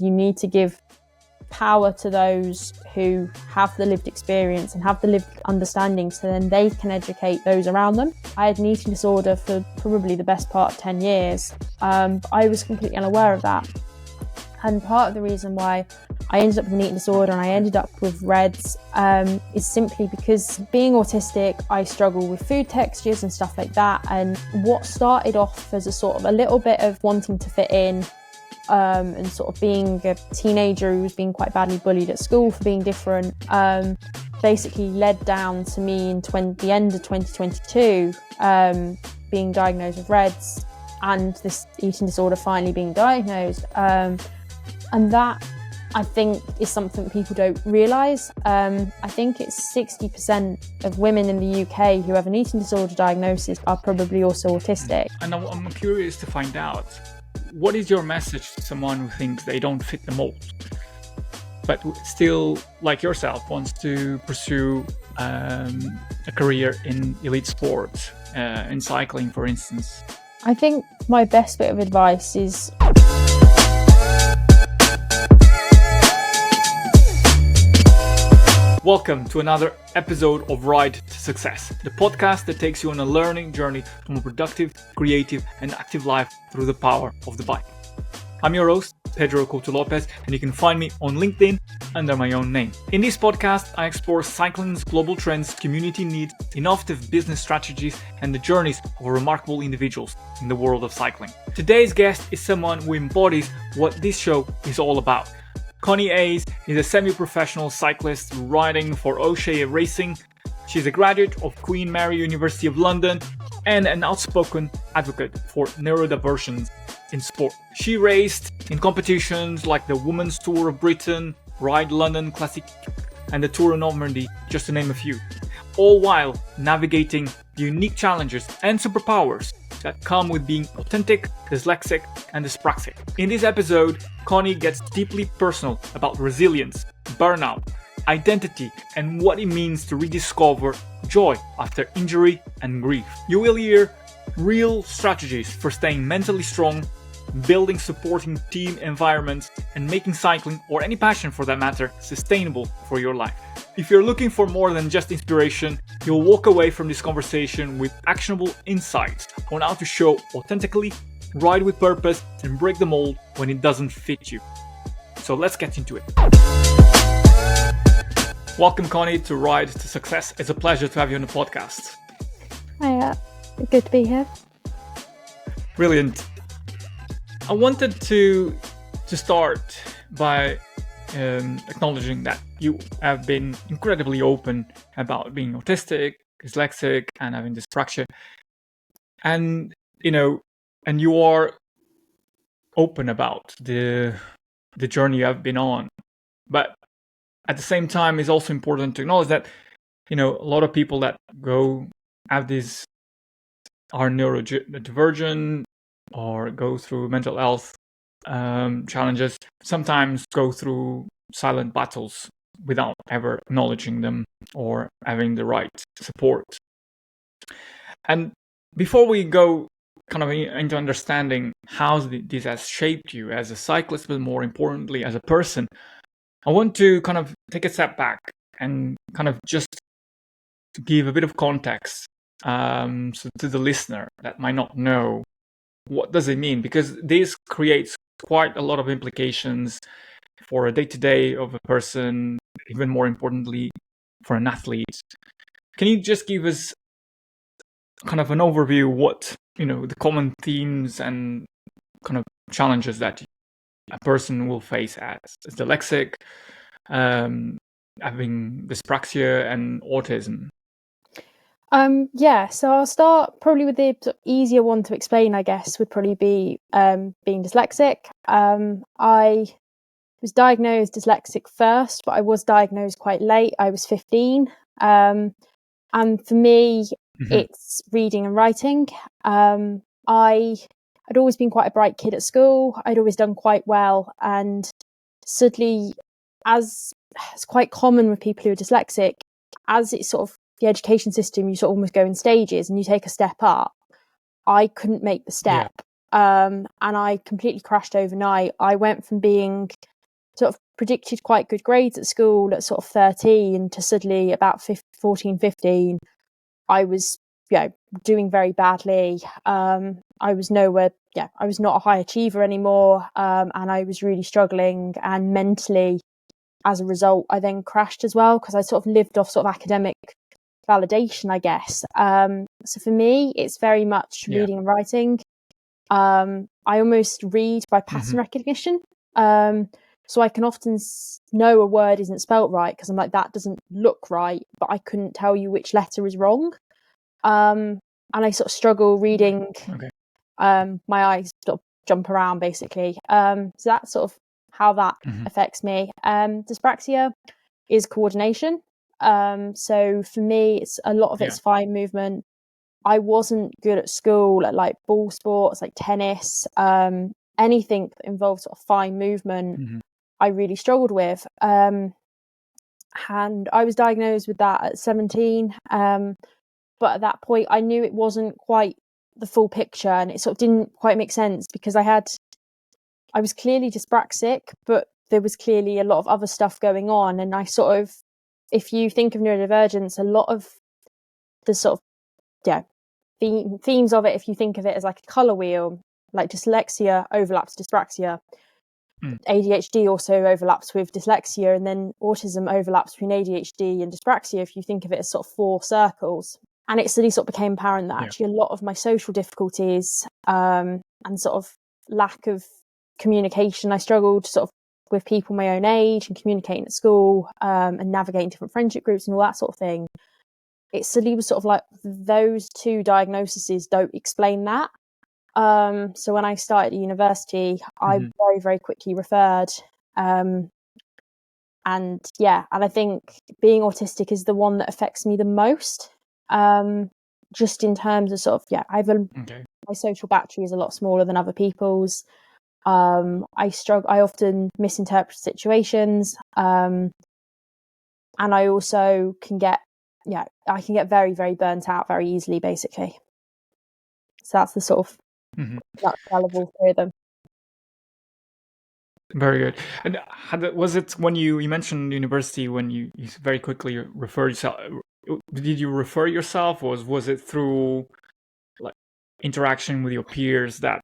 You need to give power to those who have the lived experience and have the lived understanding, so then they can educate those around them. I had an eating disorder for probably the best part of 10 years. I was completely unaware of that. And part of the reason why I ended up with an eating disorder and I ended up with REDS is simply because being autistic, I struggle with food textures and stuff like that. And what started off as a sort of a little bit of wanting to fit in, and sort of being a teenager who was being quite badly bullied at school for being different, basically led down to me in the end of 2022 being diagnosed with REDS and this eating disorder finally being diagnosed. And that, I think, is something that people don't realise. I think it's 60% of women in the UK who have an eating disorder diagnosis are probably also autistic. And I'm curious to find out, what is your message to someone who thinks they don't fit the mold, but still, like yourself, wants to pursue a career in elite sports, in cycling, for instance? I think my best bit of advice is welcome to another episode of Ride to Success, the podcast that takes you on a learning journey from a productive, creative, and active life through the power of the bike. I'm your host, Pedro Couto Lopes, and you can find me on LinkedIn under my own name. In this podcast, I explore cycling's global trends, community needs, innovative business strategies, and the journeys of remarkable individuals in the world of cycling. Today's guest is someone who embodies what this show is all about. Connie Hayes is a semi-professional cyclist riding for O'Shea Racing. She's a graduate of Queen Mary University of London and an outspoken advocate for neurodivergent in sport. She raced in competitions like the Women's Tour of Britain, RideLondon Classique, and the Tour of Normandy, just to name a few, all while navigating the unique challenges and superpowers that come with being authentic, dyslexic, and dyspraxic. In this episode, Connie gets deeply personal about resilience, burnout, identity, and what it means to rediscover joy after injury and grief. You will hear real strategies for staying mentally strong, building supporting team environments, and making cycling, or any passion for that matter, sustainable for your life. If you're looking for more than just inspiration, you'll walk away from this conversation with actionable insights on how to show authentically, ride with purpose, and break the mold when it doesn't fit you. So let's get into it. Welcome, Connie, to Ride to Success. It's a pleasure to have you on the podcast. Hiya, good to be here. Brilliant. I wanted to start by acknowledging that you have been incredibly open about being autistic, dyslexic, and having dyspraxia, and you are open about the journey you have been on. But at the same time, it's also important to acknowledge that a lot of people that are neurodivergent or go through mental health challenges sometimes go through silent battles without ever acknowledging them or having the right support. And before we go kind of into understanding how this has shaped you as a cyclist, but more importantly as a person, I want to kind of take a step back and kind of just give a bit of context to the listener that might not know what does it mean, because this creates quite a lot of implications for a day-to-day of a person, even more importantly for an athlete. Can you just give us kind of an overview what the common themes and kind of challenges that a person will face as dyslexic, having dyspraxia and autism? So I'll start probably with the sort of easier one to explain, I guess, would probably be being dyslexic. I was diagnosed dyslexic first, but I was diagnosed quite late. I was 15. And for me, it's reading and writing. I had always been quite a bright kid at school. I'd always done quite well. And suddenly, as it's quite common with people who are dyslexic, as it's sort of the education system, you sort of almost go in stages and you take a step up. I couldn't make the step. and I completely crashed overnight. I went from being sort of predicted quite good grades at school at sort of 13 to suddenly about 14, 15, I was doing very badly. I was nowhere, I was not a high achiever anymore, and I was really struggling, and mentally as a result I then crashed as well, because I sort of lived off sort of academic validation, I guess. So for me it's very much reading and writing. I almost read by pattern recognition. So I can often know a word isn't spelt right because I'm like, that doesn't look right, but I couldn't tell you which letter is wrong. And I sort of struggle reading. My eyes sort of jump around basically. So that's sort of how that affects me. Dyspraxia is coordination. So for me, it's a lot of it's fine movement. I wasn't good at school at like ball sports, like tennis, anything that involves sort of fine movement. I really struggled with. And I was diagnosed with that at 17. But at that point, I knew it wasn't quite the full picture, and it sort of didn't quite make sense because I was clearly dyspraxic, but there was clearly a lot of other stuff going on. And I sort of, if you think of neurodivergence, a lot of the sort of, themes of it, if you think of it as like a colour wheel, like dyslexia overlaps dyspraxia. ADHD also overlaps with dyslexia, and then autism overlaps between ADHD and dyspraxia, if you think of it as sort of 4 circles. And it suddenly sort of became apparent that actually a lot of my social difficulties and sort of lack of communication, I struggled sort of with people my own age and communicating at school, and navigating different friendship groups and all that sort of thing. It suddenly was sort of like those 2 diagnoses don't explain that. So when I started at university, I very, very quickly referred. And I think being autistic is the one that affects me the most. Just in terms of sort of, my social battery is a lot smaller than other people's. I often misinterpret situations. And I also can get very, very burnt out very easily, basically. So that's the sort of nutshell of all 3 of them. Very good. And was it when you mentioned university, when you very quickly referred yourself? Did you refer yourself, or was it through like interaction with your peers that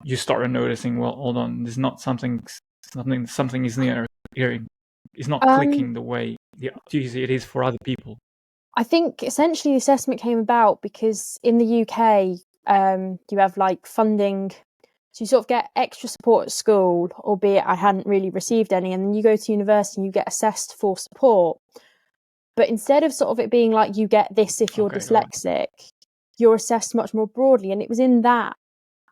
you started noticing? Well, hold on, there's not something is near here. It's not clicking the way it is for other people. I think essentially the assessment came about because in the UK, you have like funding. So you sort of get extra support at school, albeit I hadn't really received any. And then you go to university and you get assessed for support. But instead of sort of it being like you get this if you're dyslexic, you're assessed much more broadly. And it was in that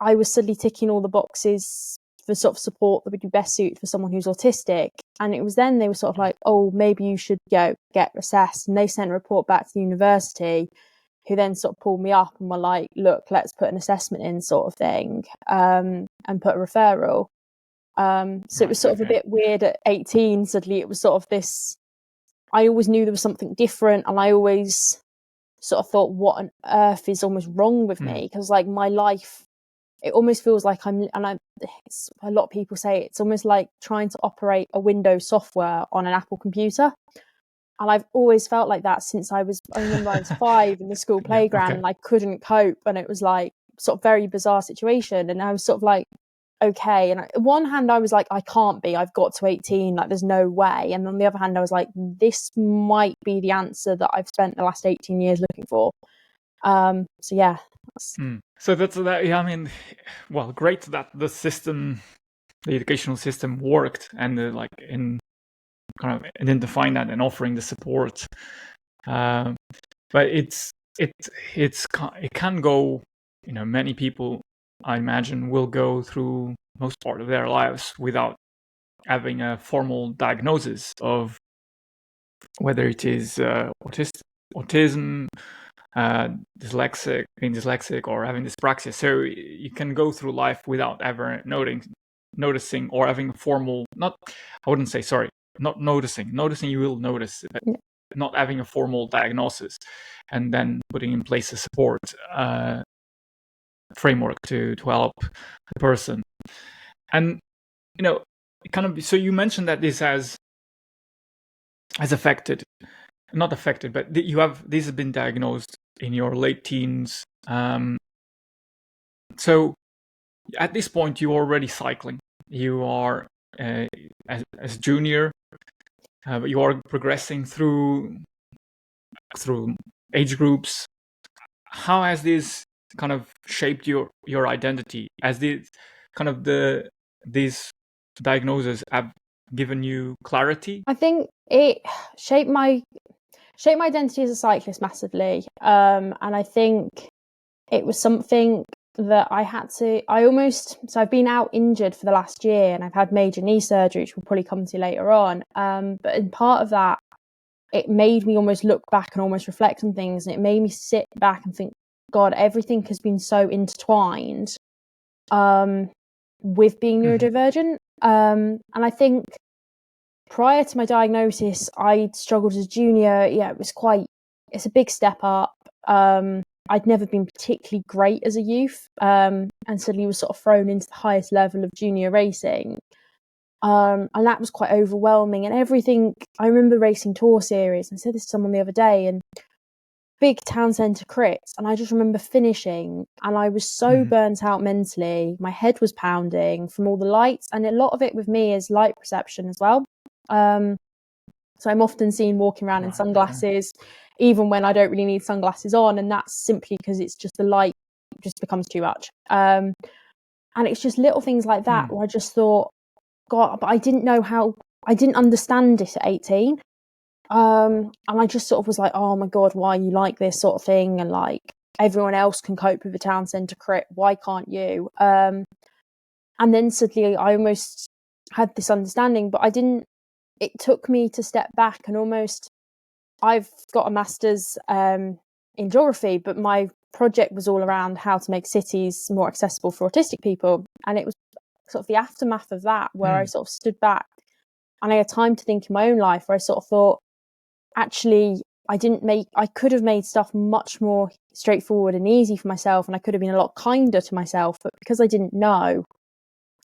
I was suddenly ticking all the boxes for sort of support that would be best suited for someone who's autistic. And it was then they were sort of like, oh, maybe you should get assessed. And they sent a report back to the university, who then sort of pulled me up and were like, look, let's put an assessment in, sort of thing, and put a referral. So it was sort of a bit weird at 18. Suddenly it was sort of this, I always knew there was something different, and I always sort of thought, what on earth is almost wrong with me? Because like my life, it almost feels like a lot of people say it's almost like trying to operate a Windows software on an Apple computer. And I've always felt like that since I remember I was 5 in the school playground, and I couldn't cope. And it was like sort of very bizarre situation. And I was sort of like, okay. And on one hand, I was like, I can't be, I've got to 18, like there's no way. And on the other hand, I was like, this might be the answer that I've spent the last 18 years looking for. So yeah. So that's that. Yeah, I mean, well, great that the educational system worked, and like in kind of identifying that and offering the support. But it can go. Many people, I imagine, will go through most part of their lives without having a formal diagnosis of whether it is autism, dyslexic, or having dyspraxia. So you can go through life without ever noticing or having a formal, not noticing. Noticing, you will notice, but not having a formal diagnosis, and then putting in place a support. framework to help the person. And so you mentioned that this has affected, not affected, but this has been diagnosed in your late teens. So at this point, you're already cycling. You are as junior, but you are progressing through age groups. How has this kind of shaped your identity? As these diagnoses have given you clarity? I think it shaped my identity as a cyclist massively, and I think it was something that I've been out injured for the last year, and I've had major knee surgery, which we'll probably come to later on, but in part of that, it made me almost look back and almost reflect on things, and it made me sit back and think, God, everything has been so intertwined with being neurodivergent. And I think prior to my diagnosis, I struggled as a junior. Yeah, it's a big step up. I'd never been particularly great as a youth, and suddenly was sort of thrown into the highest level of junior racing. And that was quite overwhelming. And everything, I remember racing tour series, and I said this to someone the other day, and big town centre crits, and I just remember finishing, and I was so burnt out mentally. My head was pounding from all the lights, and a lot of it with me is light perception as well. So I'm often seen walking around in sunglasses, even when I don't really need sunglasses on, and that's simply because it's just the light just becomes too much. And it's just little things like that where I just thought, God, but I didn't understand it at 18. And I just sort of was like, oh my God, why are you like this sort of thing? And like, everyone else can cope with a town centre crit, why can't you? And then suddenly I almost had this understanding, but it took me to step back and almost, I've got a master's in geography, but my project was all around how to make cities more accessible for autistic people. And it was sort of the aftermath of that where I sort of stood back and I had time to think in my own life, where I sort of thought, actually, I could have made stuff much more straightforward and easy for myself, and I could have been a lot kinder to myself, but because I didn't know,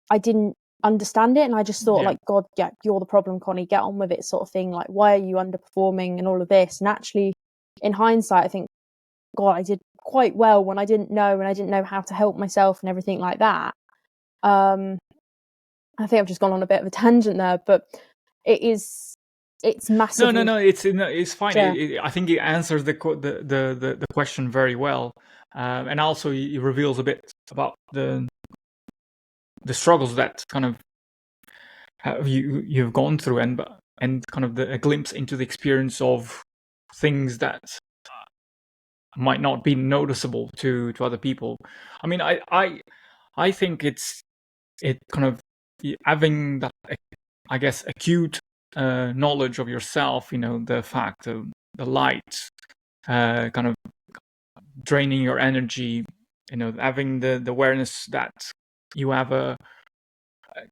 I didn't understand it, and I just thought, like, God, yeah, you're the problem, Connie, get on with it, sort of thing. Like, why are you underperforming and all of this? And actually, in hindsight, I think, God, I did quite well when I didn't know, and I didn't know how to help myself and everything like that. I think I've just gone on a bit of a tangent there, but it's massive. No, it's fine. Yeah. I think it answers the question very well, and also it reveals a bit about the struggles that kind of you've gone through, and kind of a glimpse into the experience of things that might not be noticeable to other people. I mean, I think it kind of having that, I guess, acute knowledge of yourself, the fact of the light kind of draining your energy, having the awareness that you have a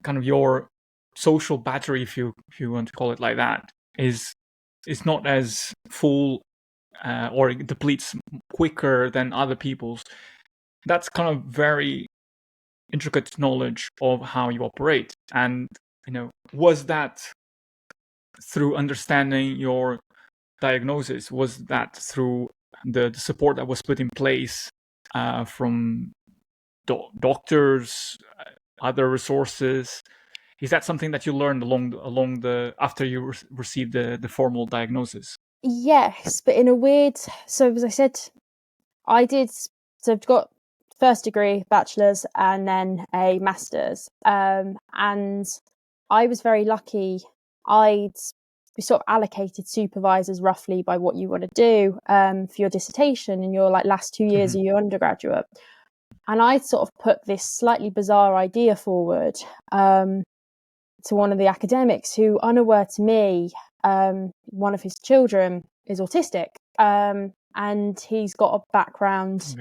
kind of your social battery, if you want to call it like that, is not as full or it depletes quicker than other people's. That's kind of very intricate knowledge of how you operate. And was that through understanding your diagnosis? Was that through the support that was put in place from doctors, other resources? Is that something that you learned along the after you received the formal diagnosis? Yes, but in a weird. So as I said, I've got first degree, bachelor's, and then a master's. And I was very lucky. We sort of allocated supervisors roughly by what you want to do for your dissertation in your last 2 years of your undergraduate. And I sort of put this slightly bizarre idea forward to one of the academics who, unaware to me, one of his children is autistic, and he's got a background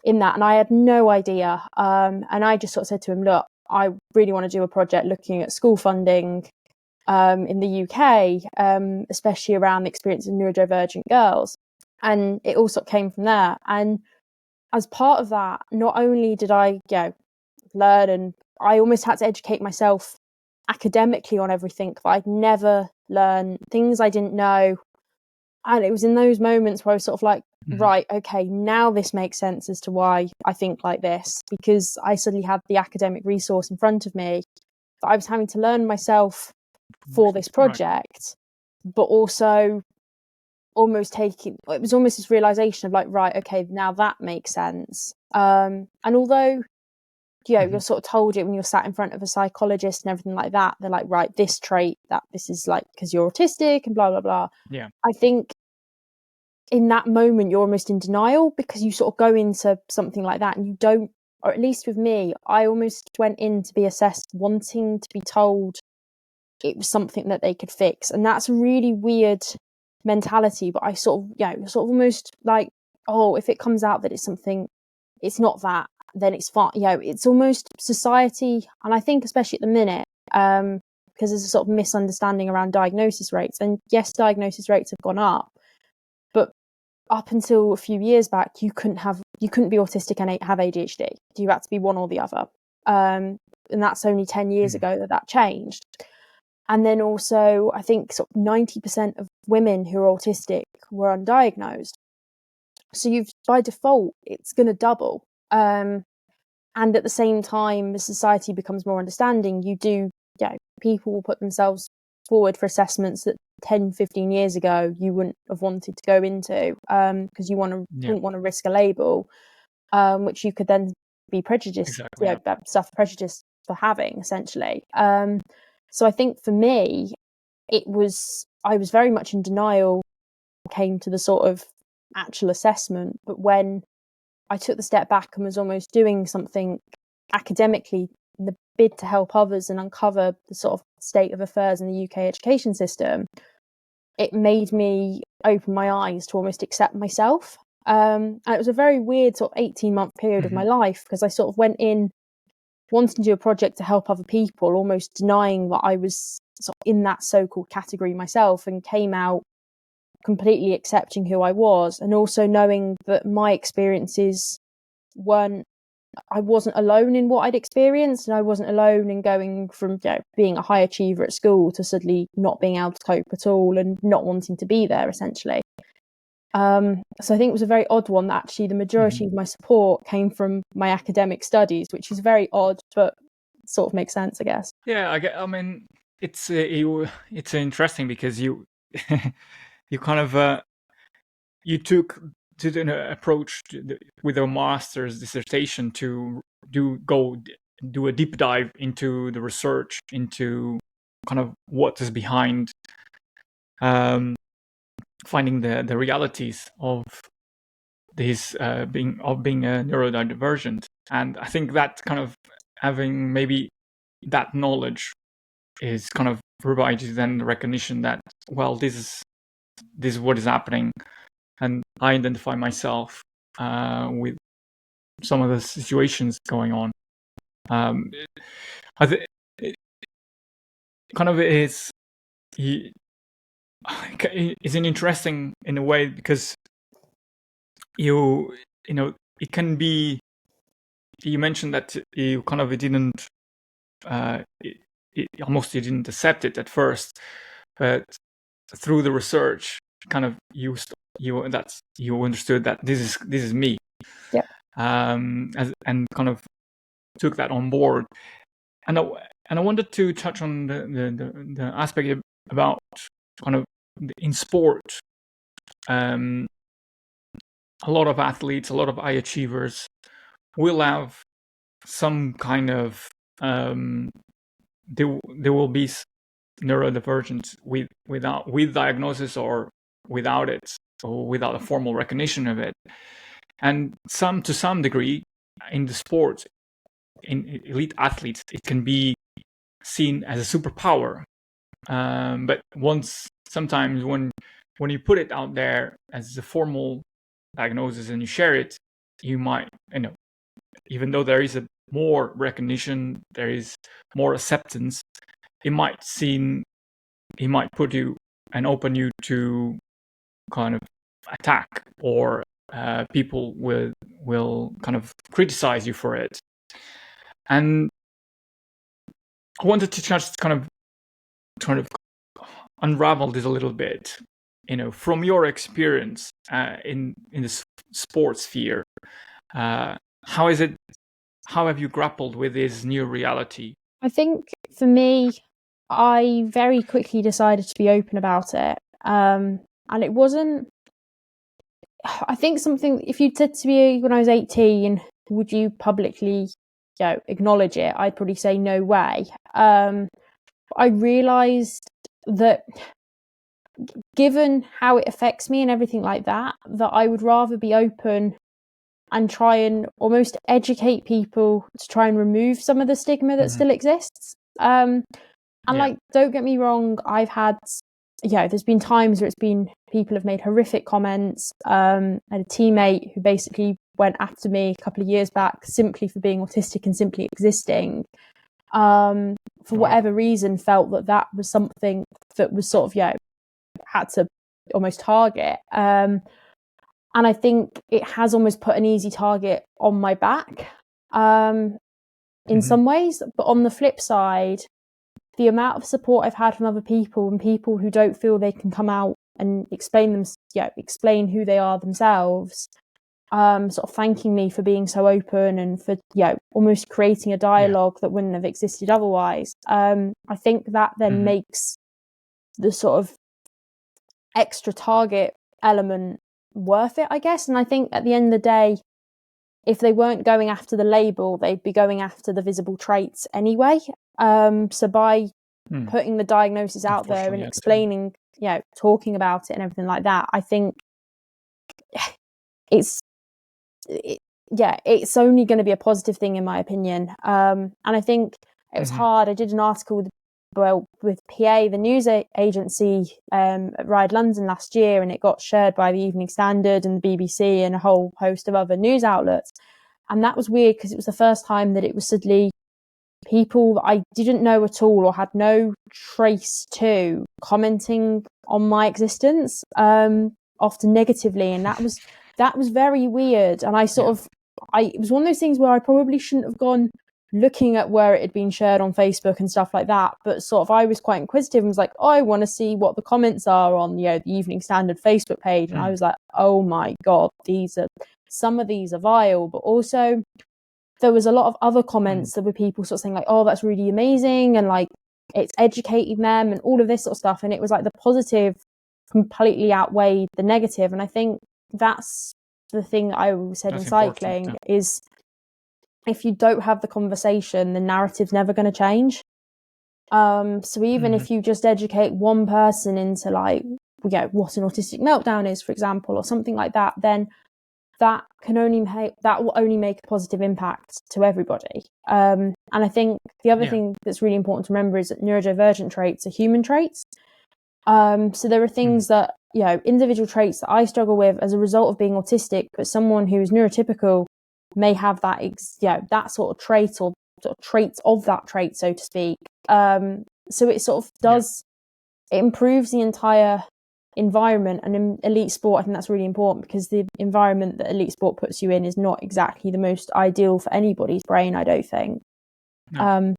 in that, and I had no idea. And I just sort of said to him, look, I really want to do a project looking at school funding in the UK, especially around the experience of neurodivergent girls. And it all sort of came from there. And as part of that, not only did I learn, and I almost had to educate myself academically on everything that I'd never learned, things I didn't know. And it was in those moments where I was sort of like, right, okay, now this makes sense as to why I think like this, because I suddenly had the academic resource in front of me that I was having to learn myself for this project, but also it was almost this realization of like, right, okay, now that makes sense. And although you're sort of told it when you're sat in front of a psychologist and everything like that, they're like, right, this trait, that this is like because you're autistic and blah blah blah. Yeah, I think in that moment you're almost in denial, because you sort of go into something like that and you don't, or at least with me, I almost went in to be assessed wanting to be told it was something that they could fix. And that's a really weird mentality, but I sort of almost like, oh, if it comes out that it's something, it's not that, then it's fine. It's almost society, and I think especially at the minute, because there's a sort of misunderstanding around diagnosis rates. And yes, diagnosis rates have gone up, but up until a few years back, you couldn't be autistic and have ADHD. You had to be one or the other. And that's only 10 years ago that changed. And then also, I think sort of 90% of women who are autistic were undiagnosed. So by default, it's going to double. And at the same time, as society becomes more understanding, people will put themselves forward for assessments that 10, 15 years ago you wouldn't have wanted to go into, because you wouldn't want to risk a label, which you could then be prejudiced, suffer prejudice for having, essentially. So I think for me, I was very much in denial when it came to the sort of actual assessment. But when I took the step back and was almost doing something academically in the bid to help others and uncover the sort of state of affairs in the UK education system, it made me open my eyes to almost accept myself. And it was a very weird sort of 18-month period of my life, because I sort of went in wanting to do a project to help other people, almost denying that I was sort of in that so-called category myself, and came out completely accepting who I was, and also knowing that my experiences I wasn't alone in what I'd experienced, and I wasn't alone in going from being a high achiever at school to suddenly not being able to cope at all and not wanting to be there, essentially. So I think it was a very odd one that actually the majority of my support came from my academic studies, which is very odd, but sort of makes sense, I guess. Yeah, I mean, it's interesting because you you kind of you took to an approach with a master's dissertation to do a deep dive into the research, into kind of what is behind finding the realities of this being a neurodivergent. And I think that kind of having maybe that knowledge is kind of provides you then the recognition that, well, this is what is happening, and I identify myself with some of the situations going on. I think it kind of is an interesting in a way, because you know it can be. You mentioned that you kind of didn't almost you didn't accept it at first, but through the research, kind of you understood that this is me. Yeah. And kind of took that on board, and I wanted to touch on the aspect about kind of in sport. A lot of athletes, a lot of high achievers will have some kind of there will be neurodivergent with diagnosis or without it, or without a formal recognition of it. And to some degree in the sport, in elite athletes, it can be seen as a superpower. But sometimes when you put it out there as a formal diagnosis and you share it, you might, even though there is more recognition, there is more acceptance, it might put you and open you to kind of attack or people will kind of criticize you for it. And I wanted to just kind of unravel this a little bit, from your experience in the sports sphere. How have you grappled with this new reality? I think for me, I very quickly decided to be open about it. And it wasn't, I think something, if you'd said to me when I was 18, would you publicly, acknowledge it? I'd probably say no way. I realised that given how it affects me and everything like that I would rather be open and try and almost educate people to try and remove some of the stigma that still exists. And don't get me wrong, I've had, there's been times where it's been people have made horrific comments. I had a teammate who basically went after me a couple of years back simply for being autistic and simply existing. For whatever reason, felt that was something that was sort of, had to almost target. And I think it has almost put an easy target on my back in some ways. But on the flip side, the amount of support I've had from other people and people who don't feel they can come out and explain who they are themselves, sort of thanking me for being so open and for, almost creating a dialogue that wouldn't have existed otherwise. I think that then makes the sort of extra target element worth it, I guess. And I think at the end of the day, if they weren't going after the label, they'd be going after the visible traits anyway. So by putting the diagnosis out there and explaining, talking about it and everything like that, I think it's only going to be a positive thing in my opinion. And I think it was hard. I did an article with PA, the news agency, at RideLondon last year, and it got shared by the Evening Standard and the BBC and a whole host of other news outlets. And that was weird because it was the first time that it was suddenly people that I didn't know at all or had no trace to commenting on my existence, often negatively, and that was very weird. And I it was one of those things where I probably shouldn't have gone looking at where it had been shared on Facebook and stuff like that, but sort of I was quite inquisitive and was like, I want to see what the comments are on the Evening Standard Facebook page. And I was like, oh my god, some of these are vile. But also there was a lot of other comments that were people sort of saying like, oh, that's really amazing, and like it's educating them and all of this sort of stuff. And it was like the positive completely outweighed the negative. And I think that's the thing I always said in cycling is, if you don't have the conversation, the narrative's never going to change. So even if you just educate one person into like, what an autistic meltdown is, for example, or something like that, then that will only make a positive impact to everybody. And I think the other thing that's really important to remember is that neurodivergent traits are human traits. So there are things that, individual traits that I struggle with as a result of being autistic, but someone who is neurotypical may have that, that sort of trait or sort of traits of that trait, so to speak. So it sort of does, it improves the entire environment. And in elite sport, I think that's really important because the environment that elite sport puts you in is not exactly the most ideal for anybody's brain, I don't think. No.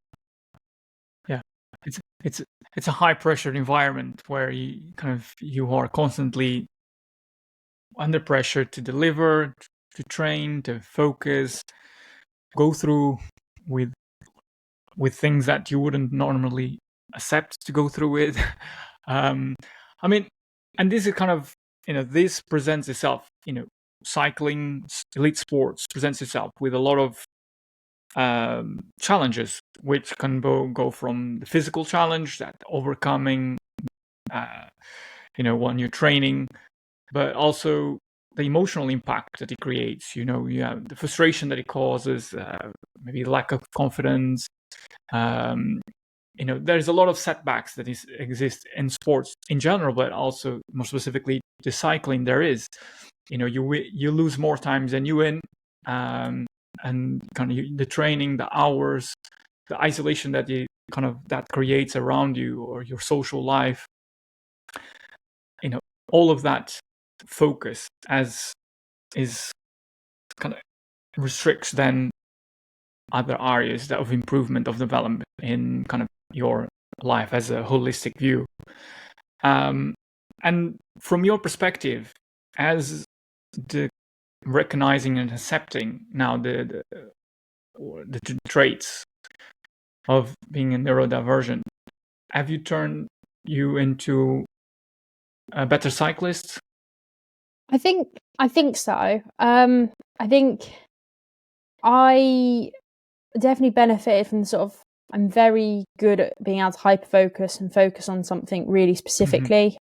It's a high pressure environment where you are constantly under pressure to deliver, to train, to focus, go through with things that you wouldn't normally accept to go through with. I mean, and this is kind of, this presents itself, cycling, elite sports presents itself with a lot of challenges, which can go from the physical challenge, that overcoming, when you're training, but also the emotional impact that it creates. You have the frustration that it causes, maybe lack of confidence. There's a lot of setbacks that exist in sports in general, but also more specifically to cycling. There is, you lose more times than you win, and kind of the training, the hours, the isolation that that creates around you, or your social life. All of that focus as is kind of restricts then other areas of improvement, of development in kind of your life as a holistic view. And from your perspective, as the recognizing and accepting now the traits of being a neurodivergent, have you turned you into a better cyclist? I think so. I think I definitely benefited from the sort of, I'm very good at being able to hyper focus and focus on something really specifically.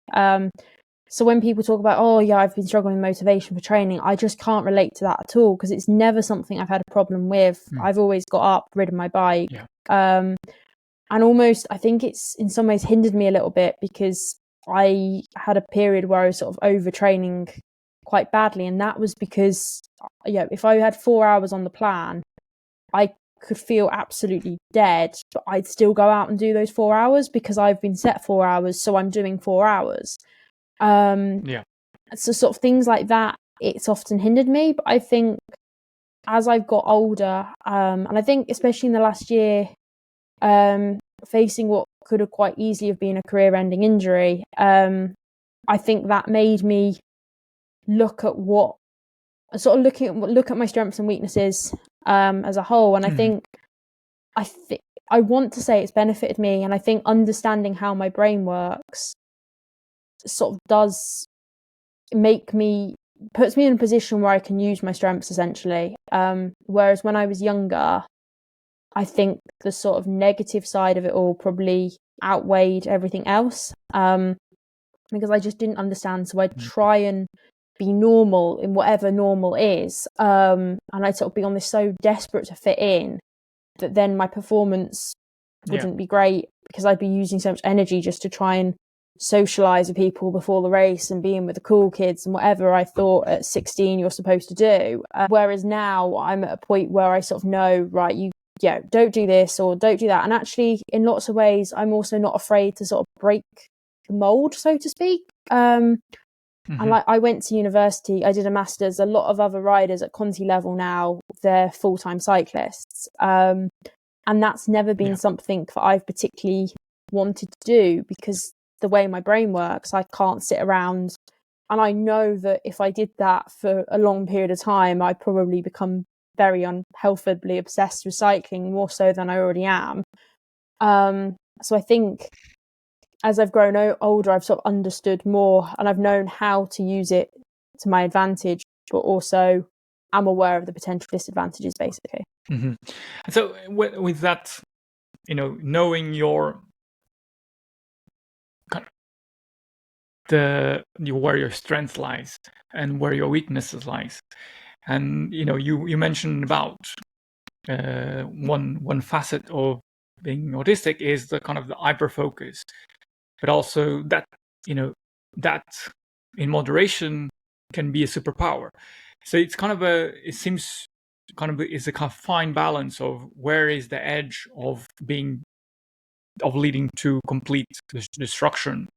So when people talk about, oh yeah, I've been struggling with motivation for training, I just can't relate to that at all, because it's never something I've had a problem with. I've always got up, ridden my bike. And almost, I think it's in some ways hindered me a little bit, because I had a period where I was sort of overtraining quite badly. And that was because, if I had 4 hours on the plan, I could feel absolutely dead, but I'd still go out and do those 4 hours because I've been set 4 hours, so I'm doing 4 hours. So sort of things like that, it's often hindered me. But I think as I've got older, and I think especially in the last year, facing what could have quite easily have been a career-ending injury, I think that made me look at my strengths and weaknesses as a whole. And I think I want to say it's benefited me, and I think understanding how my brain works sort of does puts me in a position where I can use my strengths, essentially. Whereas when I was younger, I think the sort of negative side of it all probably outweighed everything else, because I just didn't understand. So I'd try and be normal in whatever normal is, and I'd sort of be on this so desperate to fit in that then my performance wouldn't be great, because I'd be using so much energy just to try and socialize with people before the race and being with the cool kids and whatever I thought at 16 you're supposed to do. Whereas now I'm at a point where I sort of know, right, you don't do this or don't do that. And actually, in lots of ways, I'm also not afraid to sort of break the mold, so to speak. And like, I went to university, I did a master's. A lot of other riders at Conti level now, they're full-time cyclists. And that's never been something that I've particularly wanted to do, because the way my brain works, I can't sit around. And I know that if I did that for a long period of time, I'd probably become very unhealthily obsessed with cycling, more so than I already am. So I think as I've grown older, I've sort of understood more, and I've known how to use it to my advantage, but also I'm aware of the potential disadvantages, basically. So with that, knowing your where your strength lies and where your weaknesses lies, and you mentioned about one facet of being autistic is the kind of the hyper focus, but also that that in moderation can be a superpower. So it's kind of it's a kind of fine balance of where is the edge of leading to complete destruction,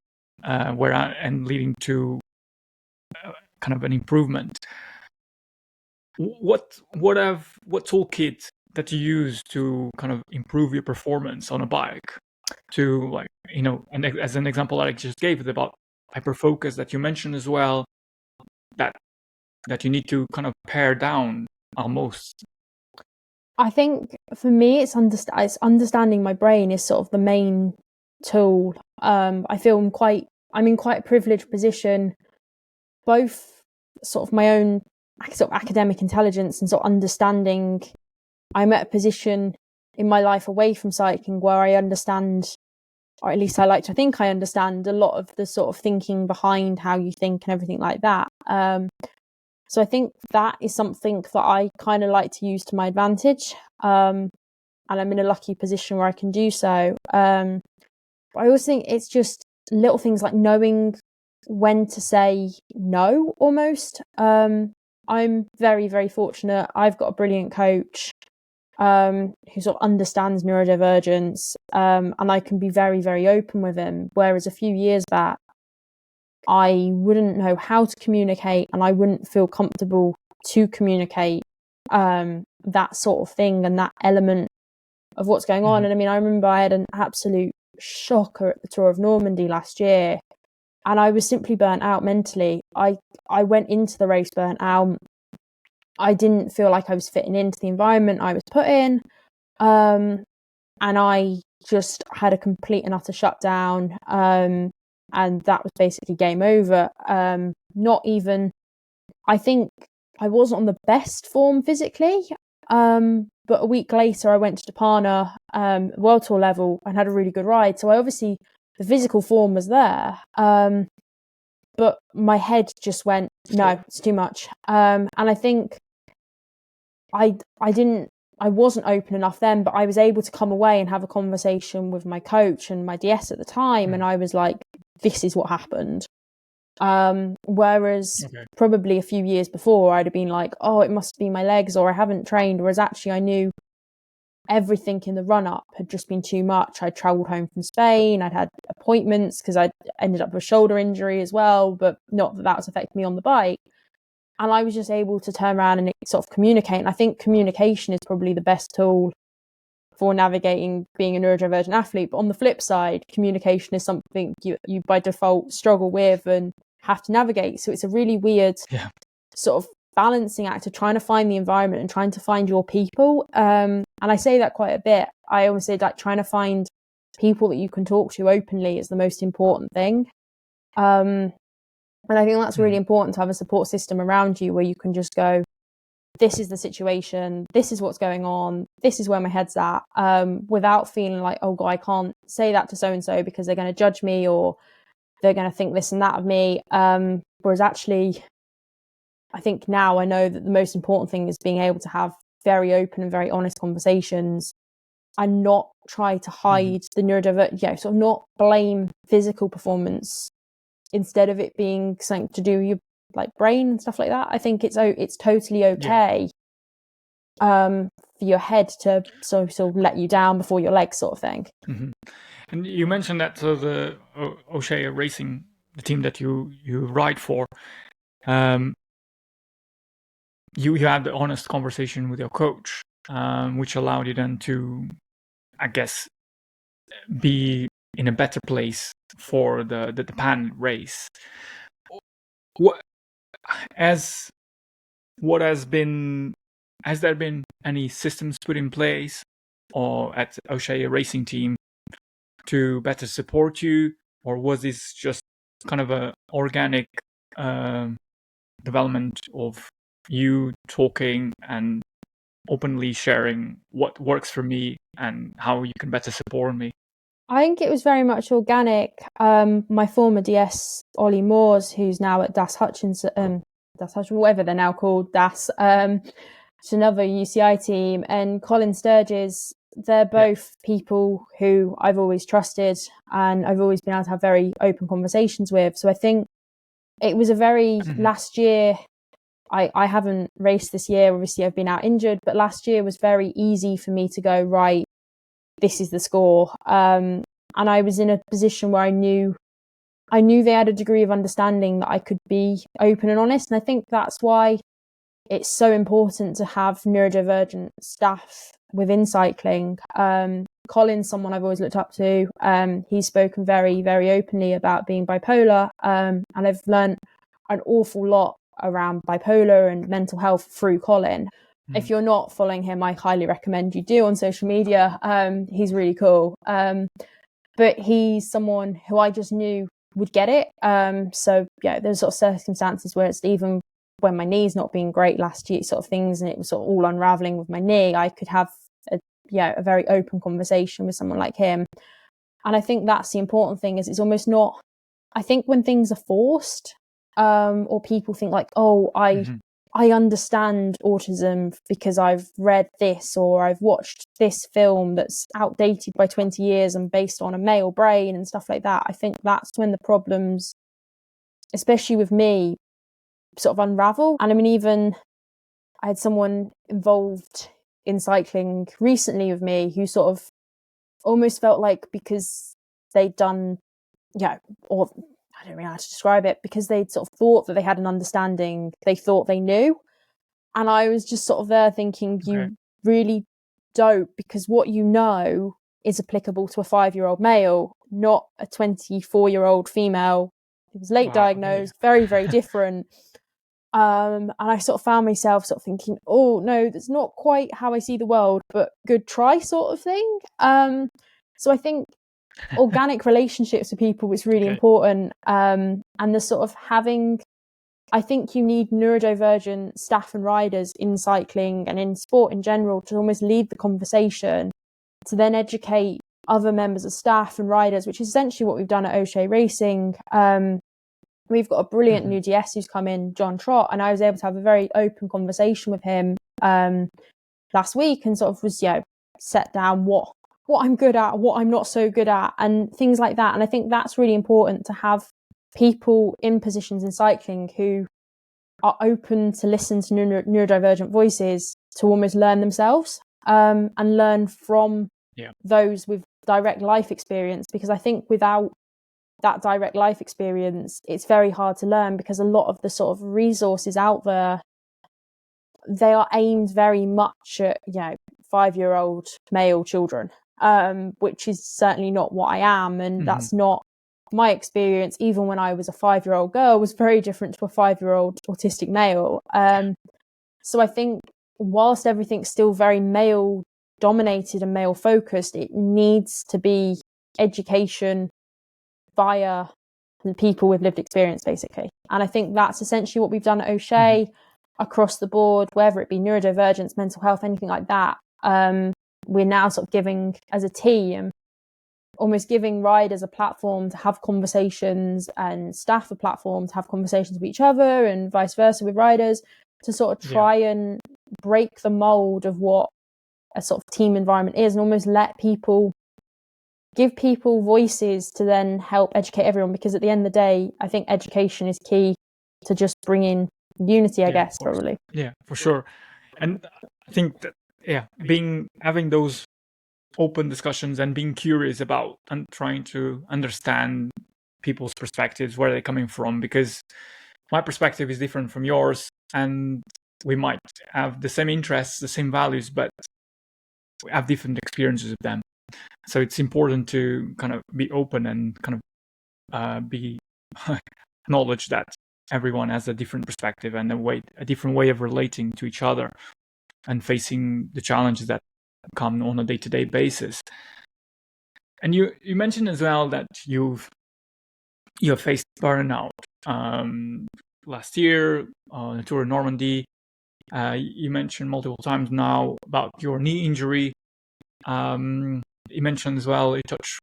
and leading to kind of an improvement. What toolkit that you use to kind of improve your performance on a bike? To, like, and as an example that I just gave about hyperfocus that you mentioned as well, that you need to kind of pare down almost. I think for me, it's understanding my brain is sort of the main tool. I feel I'm in quite a privileged position, both sort of my own sort of academic intelligence and sort of understanding. I'm at a position in my life away from cycling where I understand, or at least I like to think I understand, a lot of the sort of thinking behind how you think and everything like that. So I think that is something that I kind of like to use to my advantage. And I'm in a lucky position where I can do so. But I also think it's just little things like knowing when to say no, almost. I'm very, very fortunate. I've got a brilliant coach who sort of understands neurodivergence, and I can be very, very open with him. Whereas a few years back, I wouldn't know how to communicate, and I wouldn't feel comfortable to communicate that sort of thing and that element of what's going on. And I mean, I remember I had an absolute shocker at the Tour of Normandy last year, and I was simply burnt out mentally. I went into the race burnt out. I didn't feel like I was fitting into the environment I was put in, and I just had a complete and utter shutdown, and that was basically game over. Not even, I think I wasn't on the best form physically, but a week later I went to Depana, World Tour level, and had a really good ride. So obviously the physical form was there, but my head just went, no, it's too much. And I think I wasn't open enough then, but I was able to come away and have a conversation with my coach and my DS at the time, and I was like, this is what happened. Whereas probably a few years before I'd have been like, oh, it must be my legs, or I haven't trained, whereas actually I knew everything in the run up had just been too much. I'd travelled home from Spain, I'd had appointments because I ended up with a shoulder injury as well, but not that was affecting me on the bike. And I was just able to turn around and sort of communicate. And I think communication is probably the best tool for navigating being a neurodivergent athlete. But on the flip side, communication is something you by default struggle with and have to navigate. So it's a really weird sort of balancing act of trying to find the environment and trying to find your people. And I say that quite a bit. I always say like trying to find people that you can talk to openly is the most important thing. And I think that's really important to have a support system around you where you can just go, this is the situation, this is what's going on, this is where my head's at, without feeling like, oh God, I can't say that to so-and-so because they're going to judge me or they're going to think this and that of me. Whereas actually, I think now I know that the most important thing is being able to have very open and very honest conversations and not try to hide the neurodivergent, sort of not blame physical performance instead of it being something to do with your like brain and stuff like that. I think it's totally okay for your head to sort of let you down before your legs, sort of thing. And you mentioned that the O'Shea Racing, the team that you ride for, you had the honest conversation with your coach, which allowed you then to, I guess, be in a better place for the Japan race. Has there been any systems put in place or at O'Shea Racing team to better support you, or was this just kind of a organic development of you talking and openly sharing what works for me and how you can better support me? I think it was very much organic. My former DS, Ollie Moores, who's now at Das Hutchinson, whatever they're now called, it's another UCI team, and Colin Sturges, they're both people who I've always trusted and I've always been able to have very open conversations with. So I think it was a very last year, I haven't raced this year, obviously I've been out injured, but last year was very easy for me to go, right, this is the score. And I was in a position where I knew they had a degree of understanding that I could be open and honest. And I think that's why it's so important to have neurodivergent staff within cycling. Colin's someone I've always looked up to. He's spoken very, very openly about being bipolar. And I've learned an awful lot around bipolar and mental health through Colin. If you're not following him, I highly recommend you do on social media. He's really cool. But he's someone who I just knew would get it. So there's sort of circumstances where it's even when my knee's not being great last year, sort of things, and it was sort of all unraveling with my knee, I could have a very open conversation with someone like him. And I think that's the important thing, is it's almost not, I think when things are forced, or people think like, oh, I understand autism because I've read this or I've watched this film that's outdated by 20 years and based on a male brain and stuff like that. I think that's when the problems, especially with me, sort of unravel. And I mean, even I had someone involved in cycling recently with me who sort of almost felt like because they'd done, or I don't really know how to describe it, because they'd sort of thought that they had an understanding, they thought they knew. And I was just sort of there thinking, you really don't, because what you know is applicable to a 5-year-old male, not a 24-year-old female. It was late diagnosed, very, very different. And I sort of found myself sort of thinking, oh no, that's not quite how I see the world, but good try sort of thing. So I think organic relationships with people was really important. And the sort of I think you need neurodivergent staff and riders in cycling and in sport in general to almost lead the conversation, to then educate other members of staff and riders, which is essentially what we've done at O'Shea Racing. We've got a brilliant new DS who's come in, John Trott, and I was able to have a very open conversation with him last week and sort of was, set down what I'm good at, what I'm not so good at, and things like that. And I think that's really important, to have people in positions in cycling who are open to listen to neurodivergent voices, to almost learn themselves and learn from those with direct life experience. Because I think without that direct life experience, it's very hard to learn, because a lot of the sort of resources out there, they are aimed very much at 5-year-old male children, which is certainly not what I am, and that's not my experience. Even when I was a 5-year-old girl, was very different to a 5-year-old autistic male. So I think whilst everything's still very male dominated and male focused, it needs to be education via people with lived experience, basically. And I think that's essentially what we've done at O'Shea across the board, whether it be neurodivergence, mental health, anything like that. We're now sort of giving, as a team, almost giving riders a platform to have conversations, and staff a platform to have conversations with each other, and vice versa with riders, to sort of try and break the mold of what a sort of team environment is, and almost give people voices to then help educate everyone. Because at the end of the day, I think education is key to just bringing unity, I guess, probably. Yeah, for sure. And I think that, having those open discussions and being curious about and trying to understand people's perspectives, where they're coming from, because my perspective is different from yours, and we might have the same interests, the same values, but we have different experiences with them. So it's important to kind of be open and kind of be acknowledge that everyone has a different perspective and a different way of relating to each other and facing the challenges that come on a day-to-day basis. And you mentioned as well that you have faced burnout last year on the Tour of Normandy. You mentioned multiple times now about your knee injury. You mentioned as well, you touched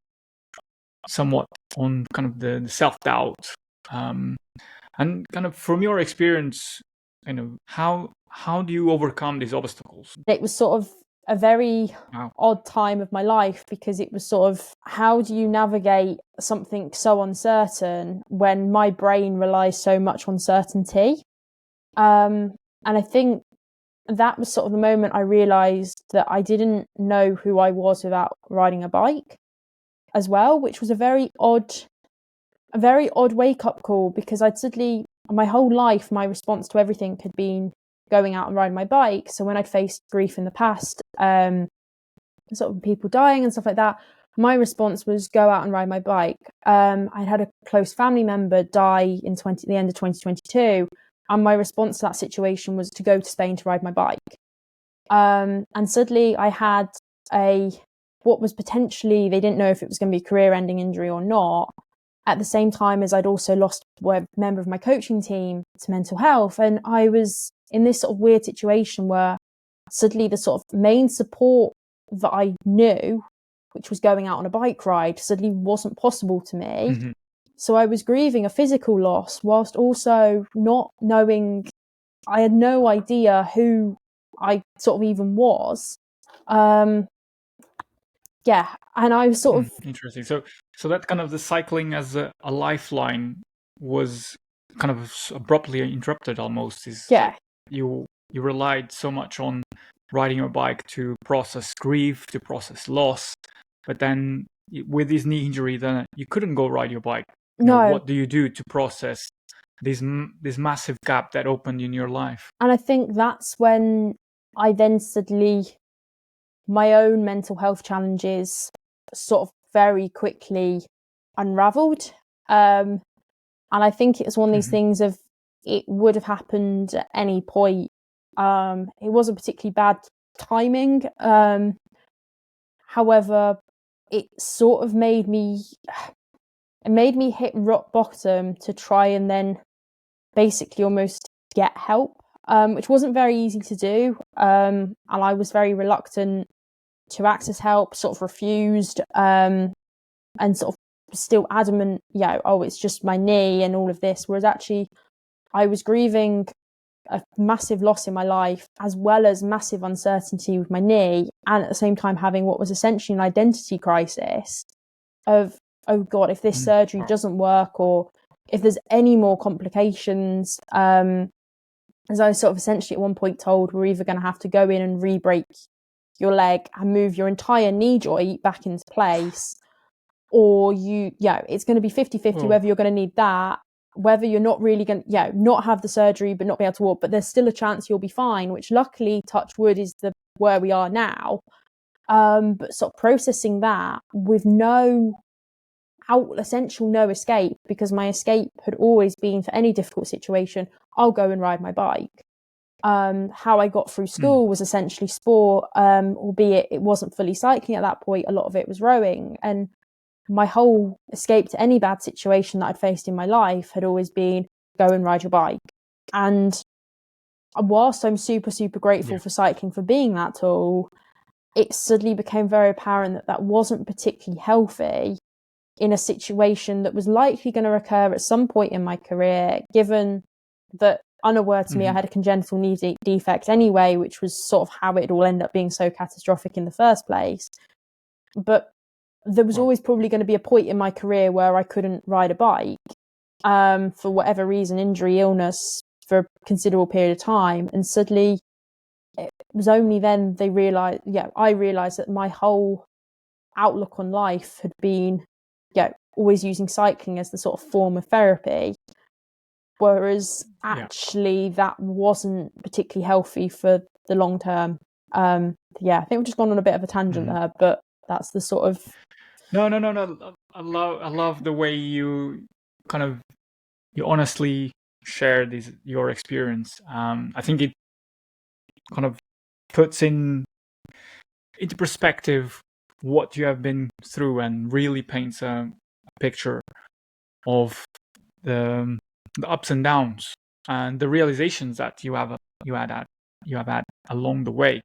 somewhat on kind of the self-doubt, and kind of from your experience, how do you overcome these obstacles? It was sort of a very odd time of my life, because it was sort of, how do you navigate something so uncertain when my brain relies so much on certainty? And I think that was sort of the moment I realised that I didn't know who I was without riding a bike as well, which was a very odd wake-up call, because I'd suddenly, my whole life, my response to everything had been going out and riding my bike. So when I'd faced grief in the past, sort of people dying and stuff like that, my response was go out and ride my bike. I'd had a close family member die in the end of 2022, and my response to that situation was to go to Spain to ride my bike. And suddenly I had what was potentially, they didn't know if it was going to be a career-ending injury or not, at the same time as I'd also lost a member of my coaching team to mental health. And I was in this sort of weird situation where suddenly the sort of main support that I knew, which was going out on a bike ride, suddenly wasn't possible to me. So I was grieving a physical loss whilst also not knowing, I had no idea who I sort of even was. And I was sort of... Interesting. So that kind of the cycling as a lifeline was kind of abruptly interrupted almost. You relied so much on riding your bike to process grief, to process loss, but then with this knee injury, then you couldn't go ride your bike. No. What do you do to process this massive gap that opened in your life. And I think that's when I then suddenly, my own mental health challenges sort of very quickly unraveled. And I think it was one of these things of, it would have happened at any point. It wasn't particularly bad timing. However, it sort of made me hit rock bottom to try and then basically almost get help, which wasn't very easy to do. And I was very reluctant to access help, sort of refused, and sort of still adamant, oh, it's just my knee and all of this. Whereas actually I was grieving a massive loss in my life, as well as massive uncertainty with my knee, and at the same time having what was essentially an identity crisis of, oh God, if this surgery doesn't work, or if there's any more complications, as I was sort of essentially at one point told, we're either going to have to go in and re-break your leg and move your entire knee joint back into place, or it's going to be 50-50 whether you're going to need that, whether you're not really going to, not have the surgery but not be able to walk, but there's still a chance you'll be fine, which luckily, touch wood, is where we are now. But sort of processing that with no escape, because my escape had always been, for any difficult situation, I'll go and ride my bike. How I got through school was essentially sport, albeit it wasn't fully cycling at that point. A lot of it was rowing, and my whole escape to any bad situation that I'd faced in my life had always been go and ride your bike. And whilst I'm super, super grateful for cycling for being that tool, it suddenly became very apparent that wasn't particularly healthy in a situation that was likely going to occur at some point in my career, given that, unaware to me, I had a congenital knee defect anyway, which was sort of how it all ended up being so catastrophic in the first place. But there was always probably going to be a point in my career where I couldn't ride a bike, for whatever reason, injury, illness, for a considerable period of time. And suddenly it was only then I realised that my whole outlook on life had been, always using cycling as the sort of form of therapy. Whereas actually that wasn't particularly healthy for the long term. I think we've just gone on a bit of a tangent there, but that's the sort of... No. I love the way you honestly share your experience. I think it kind of puts into perspective what you have been through, and really paints a picture of the ups and downs and the realizations that you have had along the way.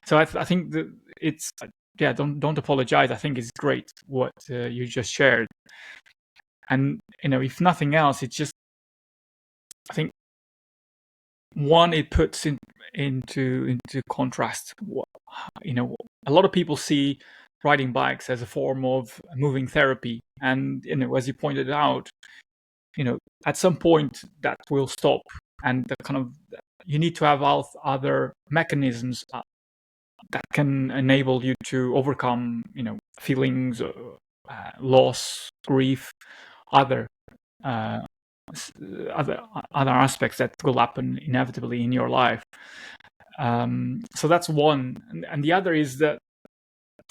So I think that it's don't apologize. I think it's great what you just shared, and if nothing else, it's just, I think, one, it puts into contrast what, a lot of people see riding bikes as a form of moving therapy, and as you pointed out, at some point that will stop, and you need to have other mechanisms that can enable you to overcome feelings, loss, grief, other aspects that will happen inevitably in your life. So that's one, and the other is that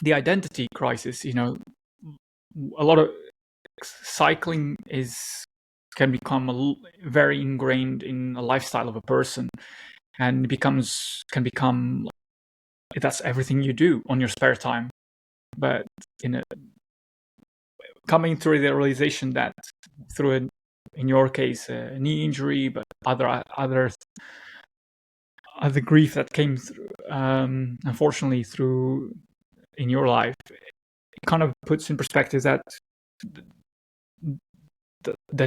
the identity crisis. A lot of cycling can become very ingrained in a lifestyle of a person, and can become that's everything you do on your spare time. But coming through the realization that through in your case a knee injury, but other grief that came through, unfortunately, through in your life, it kind of puts in perspective that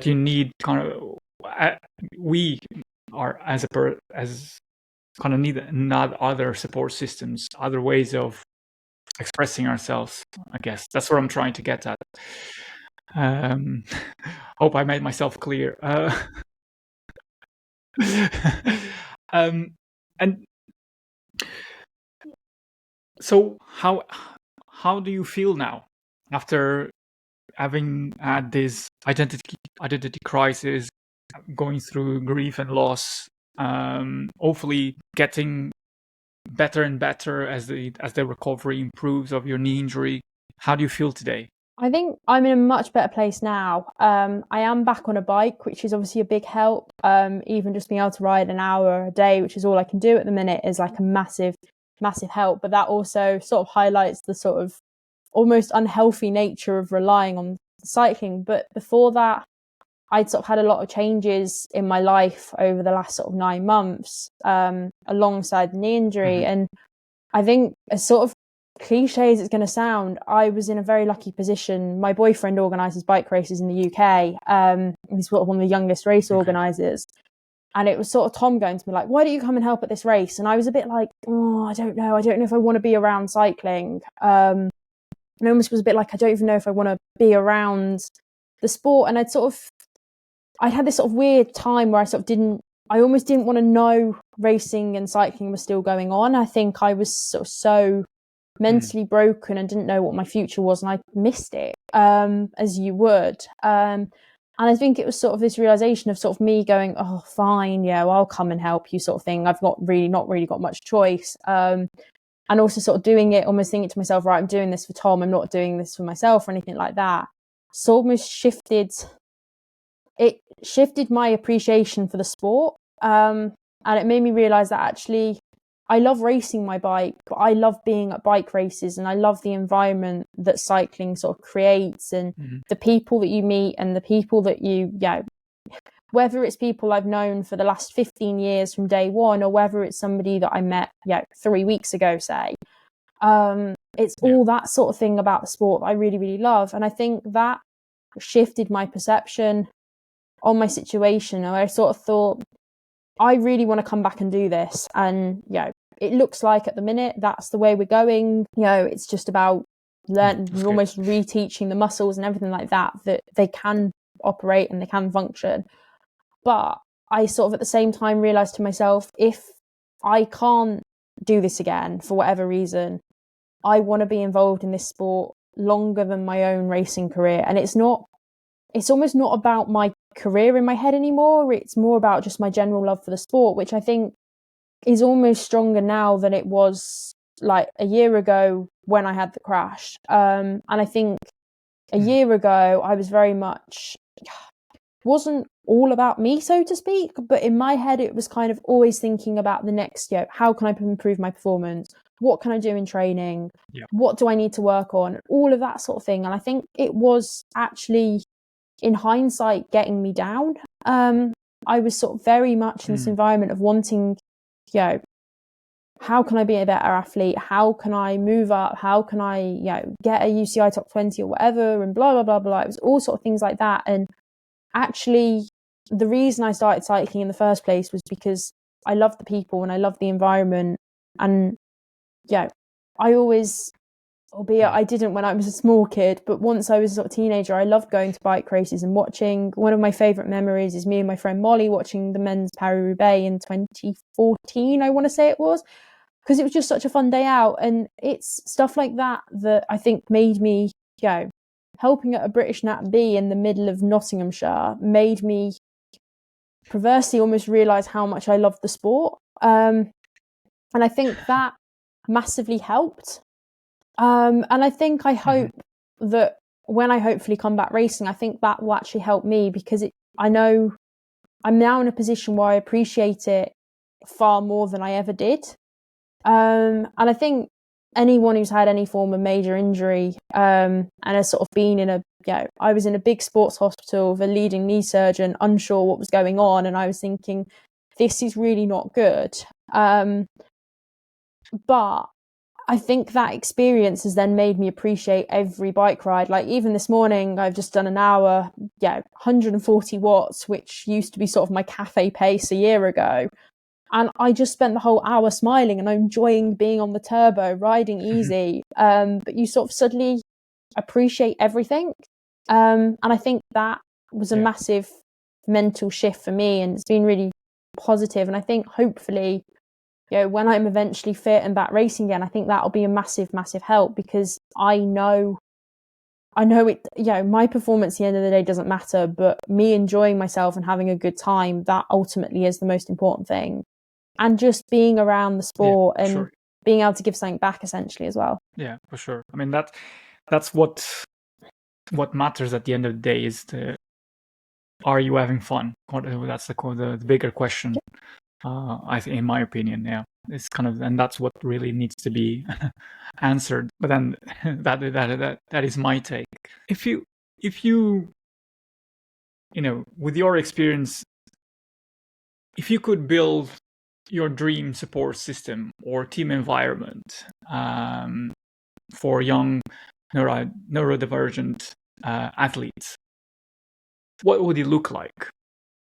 you need we are as need other support systems, other ways of expressing ourselves. I guess that's what I'm trying to get at. Hope I made myself clear. And so how do you feel now after having had this identity crisis, going through grief and loss, hopefully getting better and better as the recovery improves of your knee injury. How do you feel today? I think I'm in a much better place now. I am back on a bike, which is obviously a big help. Even just being able to ride an hour a day, which is all I can do at the minute, is like a massive help. But that also sort of highlights the sort of almost unhealthy nature of relying on cycling. But before that, I'd sort of had a lot of changes in my life over the last sort of 9 months, alongside the knee injury. And I think, as sort of cliche as it's going to sound, I was in a very lucky position. My boyfriend organises bike races in the UK. He's sort of one of the youngest race organisers. And it was sort of Tom going to me like, why don't you come and help at this race? And I was a bit like, I don't know if I want to be around cycling. And I almost was a bit like, I don't even know if I want to be around the sport. And I'd had this sort of weird time where I almost didn't want to know racing and cycling was still going on. I think I was sort of so mentally broken and didn't know what my future was, and I missed it, as you would. And I think it was sort of this realization of sort of me going, oh, fine, yeah, well, I'll come and help you, sort of thing. I've not really got much choice. And also sort of doing it, almost thinking to myself, right, I'm doing this for Tom, I'm not doing this for myself or anything like that. So almost shifted my appreciation for the sport. And it made me realize that actually I love racing my bike, but I love being at bike races, and I love the environment that cycling sort of creates, and the people that you meet, and the people that whether it's people I've known for the last 15 years from day one, or whether it's somebody that I met 3 weeks ago, say. It's all that sort of thing about the sport that I really, really love. And I think that shifted my perception on my situation. And I sort of thought, I really want to come back and do this. And, it looks like at the minute that's the way we're going. It's just about almost reteaching the muscles and everything like that they can operate and they can function. But I sort of at the same time realised to myself, if I can't do this again for whatever reason, I want to be involved in this sport longer than my own racing career. And it's almost not about my career in my head anymore. It's more about just my general love for the sport, which I think is almost stronger now than it was like a year ago when I had the crash. And I think a year ago I was very much, wasn't all about me, so to speak, but in my head it was kind of always thinking about the next, how can I improve my performance? What can I do in training? What do I need to work on? All of that sort of thing. And I think it was actually, in hindsight, getting me down. I was sort of very much in this environment of wanting, how can I be a better athlete? How can I move up? How can I, get a UCI top 20 or whatever, and blah, blah, blah, blah. It was all sort of things like that. And actually, the reason I started cycling in the first place was because I love the people and I love the environment. And, I always, albeit I didn't when I was a small kid, but once I was a sort of teenager, I loved going to bike races and watching. One of my favourite memories is me and my friend Molly watching the men's Paris-Roubaix in 2014, I want to say it was, because it was just such a fun day out. And it's stuff like that I think made me, helping at a British Nat B in the middle of Nottinghamshire made me perversely almost realise how much I loved the sport. And I think that massively helped. And I think I hope that when I hopefully come back racing, I think that will actually help me, because I know I'm now in a position where I appreciate it far more than I ever did. And I think anyone who's had any form of major injury and has sort of been I was in a big sports hospital with a leading knee surgeon, unsure what was going on, and I was thinking, this is really not good. But I think that experience has then made me appreciate every bike ride. Like even this morning, I've just done an hour, 140 watts, which used to be sort of my cafe pace a year ago. And I just spent the whole hour smiling and enjoying being on the turbo, riding easy. But you sort of suddenly appreciate everything. And I think that was a massive mental shift for me, and it's been really positive. And I think hopefully, when I'm eventually fit and back racing again, I think that'll be a massive, massive help, because I know I know it, my performance at the end of the day doesn't matter, but me enjoying myself and having a good time, that ultimately is the most important thing. And just being around the sport and being able to give something back essentially as well. Yeah, for sure. I mean, that's what matters at the end of the day is are you having fun? That's the bigger question. I think, in my opinion, it's kind of, and that's what really needs to be answered. But then that is my take. If you with your experience, if you could build your dream support system or team environment for young neurodivergent athletes, what would it look like?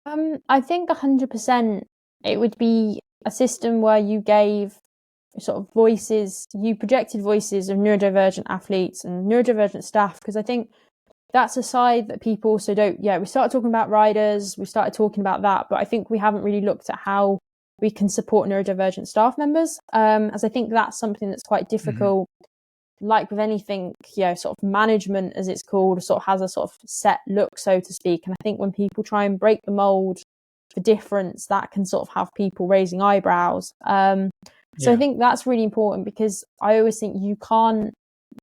I think 100% it would be a system where you gave sort of voices, you projected voices of neurodivergent athletes and neurodivergent staff, because I think that's a side that people also don't. We started talking about riders, we started talking about that, but I think we haven't really looked at how we can support neurodivergent staff members, as I think that's something that's quite difficult. Like with anything, sort of management, as it's called, sort of has a sort of set look, so to speak. And I think when people try and break the mold for difference, that can sort of have people raising eyebrows. So I think that's really important, because I always think you can't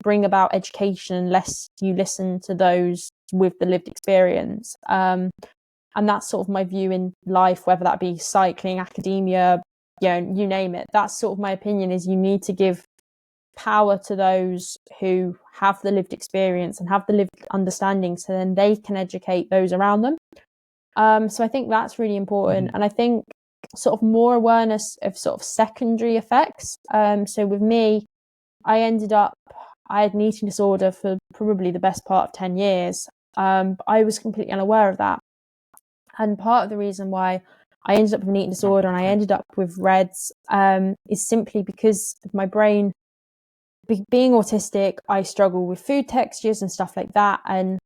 bring about education unless you listen to those with the lived experience. And that's sort of my view in life, whether that be cycling, academia, you name it. That's sort of my opinion, is you need to give power to those who have the lived experience and have the lived understanding, so then they can educate those around them. So I think that's really important. And I think sort of more awareness of sort of secondary effects. So with me, I had an eating disorder for probably the best part of 10 years. I was completely unaware of that. And part of the reason why I ended up with an eating disorder and I ended up with REDS is simply because of my brain. Being autistic, I struggle with food textures and stuff like that. And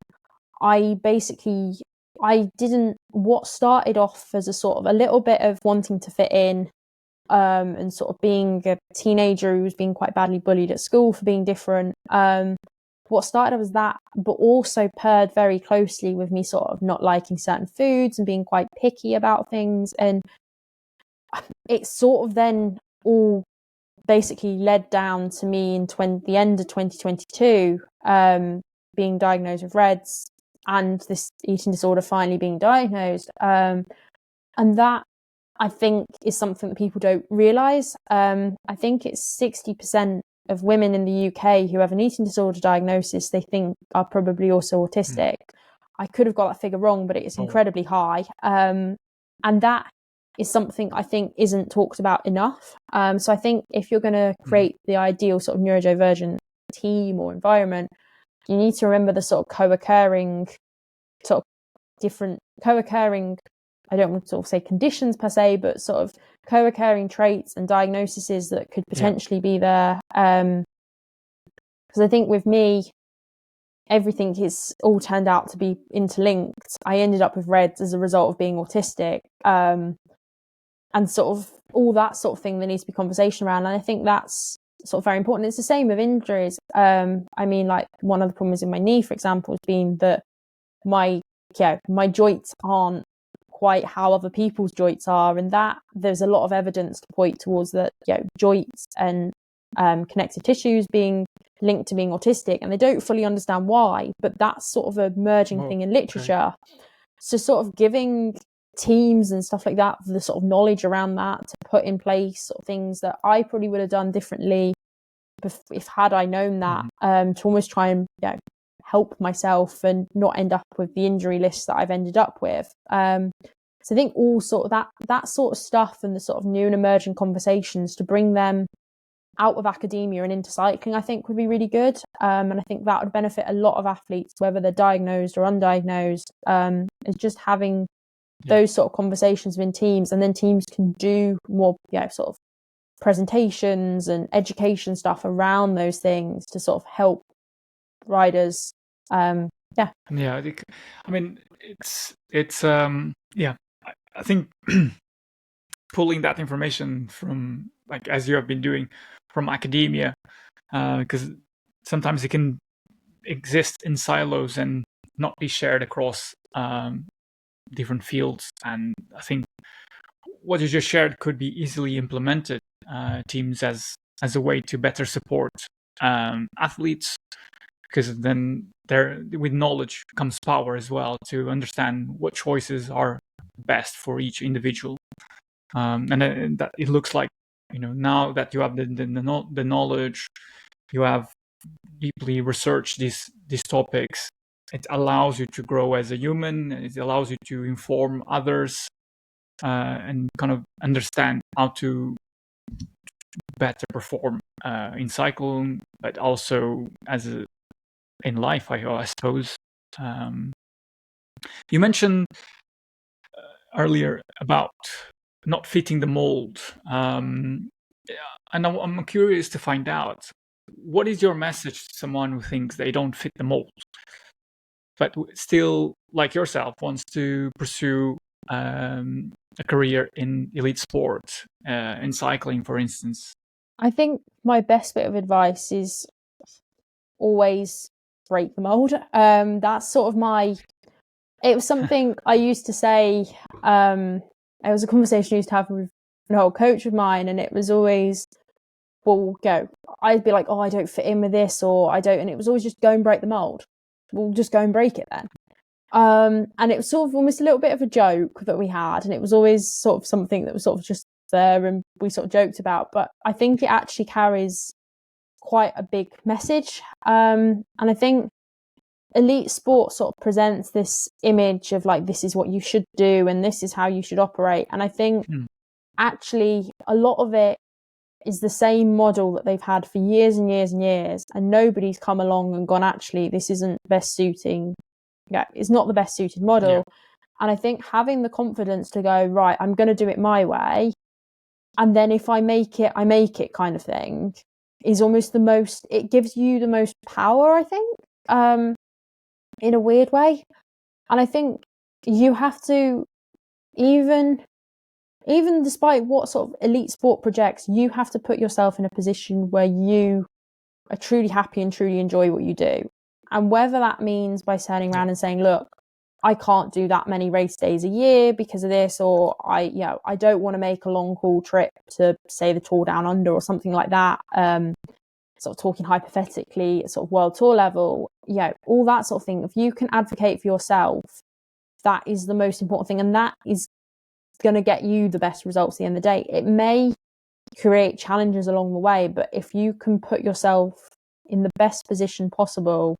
what started off as a sort of a little bit of wanting to fit in, and sort of being a teenager who was being quite badly bullied at school for being different. What started was that, but also paired very closely with me sort of not liking certain foods and being quite picky about things. And it sort of then all basically led down to me in the end of 2022, being diagnosed with REDS and this eating disorder finally being diagnosed. And that, I think, is something that people don't realise. I think it's 60% of women in the UK who have an eating disorder diagnosis they think are probably also autistic. I could have got that figure wrong, but it is incredibly high. And that is something I think isn't talked about enough. So I think if you're going to create the ideal sort of neurodivergent team or environment, you need to remember the sort of co-occurring, I don't want to sort of say conditions per se, but sort of co-occurring traits and diagnoses that could potentially be there. Because I think with me, everything is all turned out to be interlinked. I ended up with REDS as a result of being autistic. And sort of all that sort of thing there needs to be conversation around. And I think that's sort of very important. It's the same with injuries. I mean, like one of the problems in my knee, for example, has been that my joints aren't quite how other people's joints are. And that there's a lot of evidence to point towards that, joints and connective tissues being linked to being autistic. And they don't fully understand why, but that's sort of a emerging thing in literature. So sort of giving teams and stuff like that, the sort of knowledge around that to put in place sort of things that I probably would have done differently if had I known that, to almost try and help myself and not end up with the injury list that I've ended up with. So I think all sort of that sort of stuff and the sort of new and emerging conversations to bring them out of academia and into cycling, I think would be really good. And I think that would benefit a lot of athletes, whether they're diagnosed or undiagnosed, is just having those sort of conversations within teams, and then teams can do more, sort of presentations and education stuff around those things to sort of help riders. I mean, I think pulling that information from, like, as you have been doing, from academia, because sometimes it can exist in silos and not be shared across different fields. And I think what you just shared could be easily implemented teams as a way to better support athletes, because then there, with knowledge comes power as well to understand what choices are best for each individual. And that it looks like, now that you have the knowledge, you have deeply researched these topics, it allows you to grow as a human. It allows you to inform others and kind of understand how to better perform in cycling, but also in life, I suppose. You mentioned earlier about not fitting the mold, and I'm curious to find out, what is your message to someone who thinks they don't fit the mold, but still, like yourself, wants to pursue a career in elite sport, in cycling, for instance? I think my best bit of advice is always break the mold. That's sort of it was something I used to say. It was a conversation I used to have with an old coach of mine, and it was always, well, go. I'd be like, oh, I don't fit in with this, or I don't, and it was always just go and break the mold. We'll just go and break it then. And it was sort of almost a little bit of a joke that we had, and it was always sort of something that was sort of just there and we sort of joked about, but I think it actually carries quite a big message. And I think elite sport sort of presents this image of like, this is what you should do and this is how you should operate. And I think actually a lot of it is the same model that they've had for years and years and years, and nobody's come along and gone, actually, this isn't best suiting. Yeah, it's not the best suited model. Yeah. And I think having the confidence to go, right, I'm going to do it my way, and then if I make it, I make it kind of thing, is almost it gives you the most power, I think, in a weird way. And I think you have to, even despite what sort of elite sport projects, you have to put yourself in a position where you are truly happy and truly enjoy what you do. And whether that means by turning around and saying, look, I can't do that many race days a year because of this, or I don't want to make a long haul trip to, say, the Tour Down Under or something like that. Sort of talking hypothetically, sort of world tour level, all that sort of thing. If you can advocate for yourself, that is the most important thing, and that is going to get you the best results at the end of the day. It may create challenges along the way, but if you can put yourself in the best position possible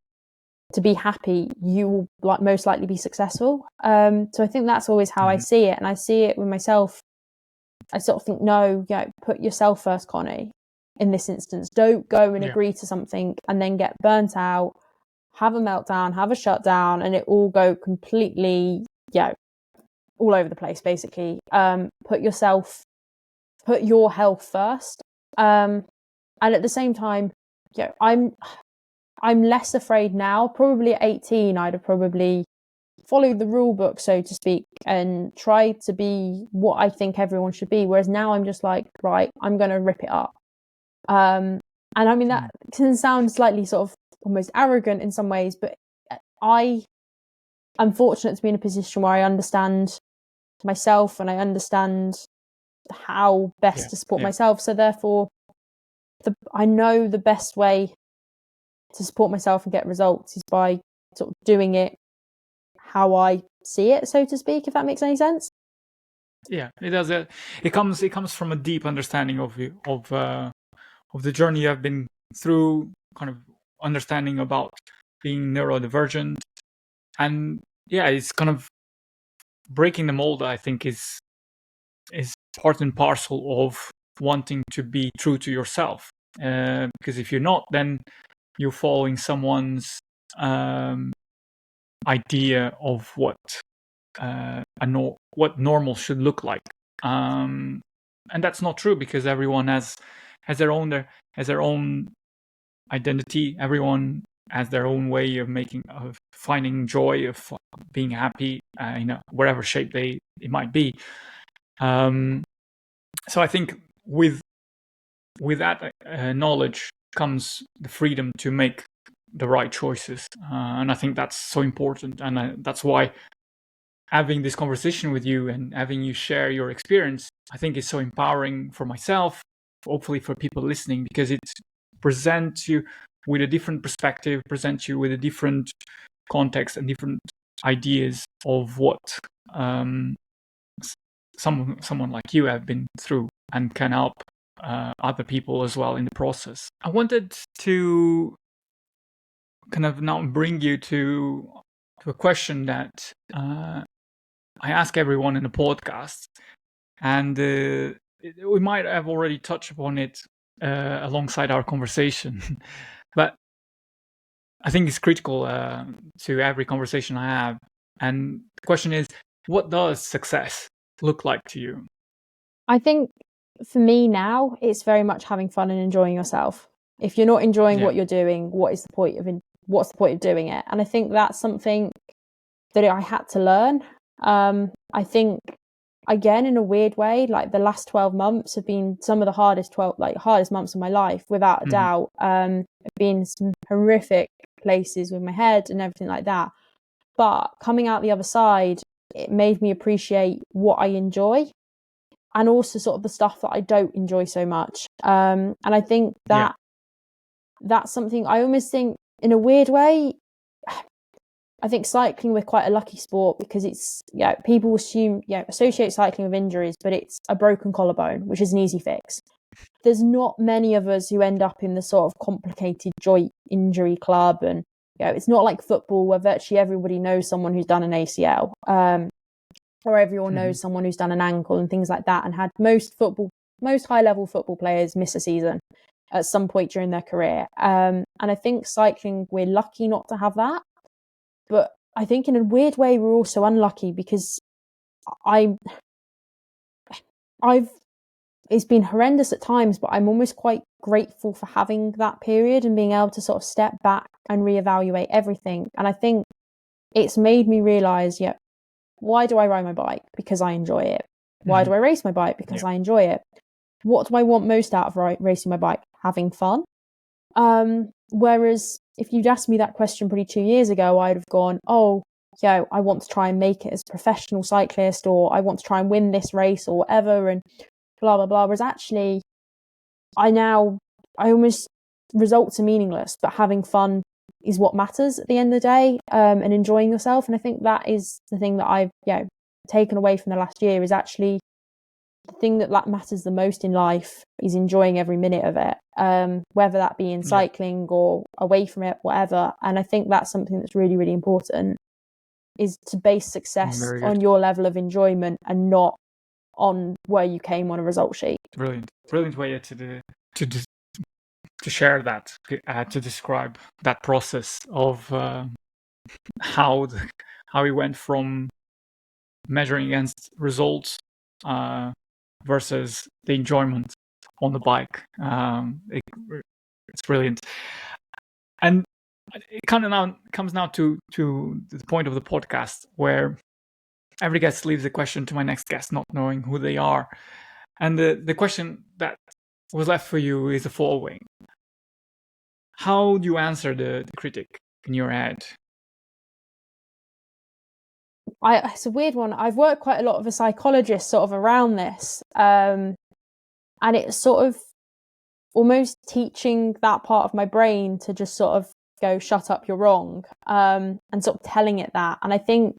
to be happy, you will most likely be successful. So I think that's always how I see it, and I see it with myself. I sort of think, no, put yourself first, Connie. In this instance, don't go and agree to something and then get burnt out, have a meltdown, have a shutdown, and it all go completely, all over the place, basically. Put your health first. And at the same time, I'm less afraid now. Probably at 18, I'd have probably followed the rule book, so to speak, and tried to be what I think everyone should be. Whereas now I'm just like, right, I'm going to rip it up. And I mean, that can sound slightly sort of almost arrogant in some ways, but I am fortunate to be in a position where I understand myself and I understand how best to support myself. So therefore, I know the best way to support myself and get results is by sort of doing it how I see it, so to speak, if that makes any sense. Yeah, it does. It comes from a deep understanding of the journey you have been through, kind of understanding about being neurodivergent, and it's kind of breaking the mold. I think is part and parcel of wanting to be true to yourself, because if you're not, then you're following someone's idea of what normal should look like, and that's not true, because everyone has their own identity. Everyone has their own way of finding joy, of being happy, whatever shape it might be. So I think with that knowledge comes the freedom to make the right choices. And I think that's so important. And that's why having this conversation with you and having you share your experience, I think is so empowering for myself, hopefully for people listening, because it presents you with a different perspective, presents you with a different context and different ideas of what someone like you have been through and can help other people as well in the process. I wanted to kind of now bring you to a question that I ask everyone in the podcast, and we might have already touched upon it alongside our conversation, but I think it's critical to every conversation I have. And the question is, what does success look like to you? I think for me now, it's very much having fun and enjoying yourself. If you're not enjoying what you're doing, what's the point of doing it? And I think that's something that I had to learn. I think, again, in a weird way, like the last 12 months have been some of the hardest months of my life, without a doubt. I've been some horrific places with my head and everything like that. But coming out the other side, it made me appreciate what I enjoy, and also sort of the stuff that I don't enjoy so much. And I think that that's something I almost think, in a weird way, I think cycling, we're quite a lucky sport, because it's, people associate cycling with injuries, but it's a broken collarbone, which is an easy fix. There's not many of us who end up in the sort of complicated joint injury club, and it's not like football where virtually everybody knows someone who's done an ACL, or everyone knows someone who's done an ankle and things like that. And had most high level football players miss a season at some point during their career. And I think cycling, we're lucky not to have that. But I think in a weird way, we're also unlucky, because it's been horrendous at times, but I'm almost quite grateful for having that period and being able to sort of step back and reevaluate everything. And I think it's made me realise, why do I ride my bike? Because I enjoy it. Why do I race my bike? Because I enjoy it. What do I want most out of racing my bike? Having fun. Whereas if you'd asked me that question probably 2 years ago, I'd have gone, I want to try and make it as a professional cyclist, or I want to try and win this race or whatever, and blah, blah, blah. Whereas actually, almost, results are meaningless, but having fun is what matters at the end of the day, and enjoying yourself. And I think that is the thing that I've taken away from the last year, is actually the thing that matters the most in life is enjoying every minute of it, whether that be in cycling or away from it, whatever. And I think that's something that's really, really important, is to base success on your level of enjoyment and not on where you came on a result sheet. Brilliant way to share that, to describe that process of how we went from measuring against results versus the enjoyment on the bike. It's brilliant. And it kind of comes now to the point of the podcast where every guest leaves a question to my next guest, not knowing who they are. And the question that was left for you is the following: how do you answer the critic in your head? It's a weird one. I've worked quite a lot with a psychologist sort of around this, and it's sort of almost teaching that part of my brain to just sort of go, shut up, you're wrong, and sort of telling it that. And I think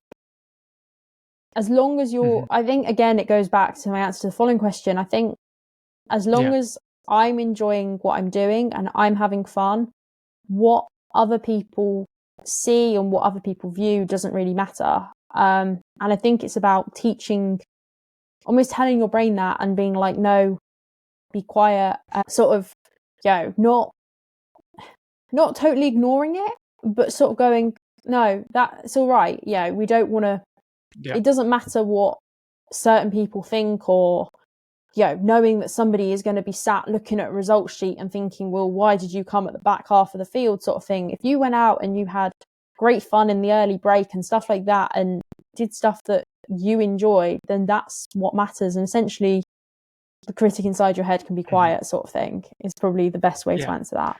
as long as you're, I think, again, it goes back to my answer to the following question. I think as long as I'm enjoying what I'm doing and I'm having fun, what other people see and what other people view doesn't really matter. And I think it's about teaching, almost telling your brain that, and being like, no, be quiet, sort of, not totally ignoring it, but sort of going, no, that's all right. We don't want to, it doesn't matter what certain people think, or, knowing that somebody is going to be sat looking at a results sheet and thinking, well, why did you come at the back half of the field, sort of thing. If you went out and you had great fun in the early break and stuff like that, and did stuff that you enjoyed, then that's what matters. And essentially, the critic inside your head can be quiet, sort of thing, is probably the best way to answer that.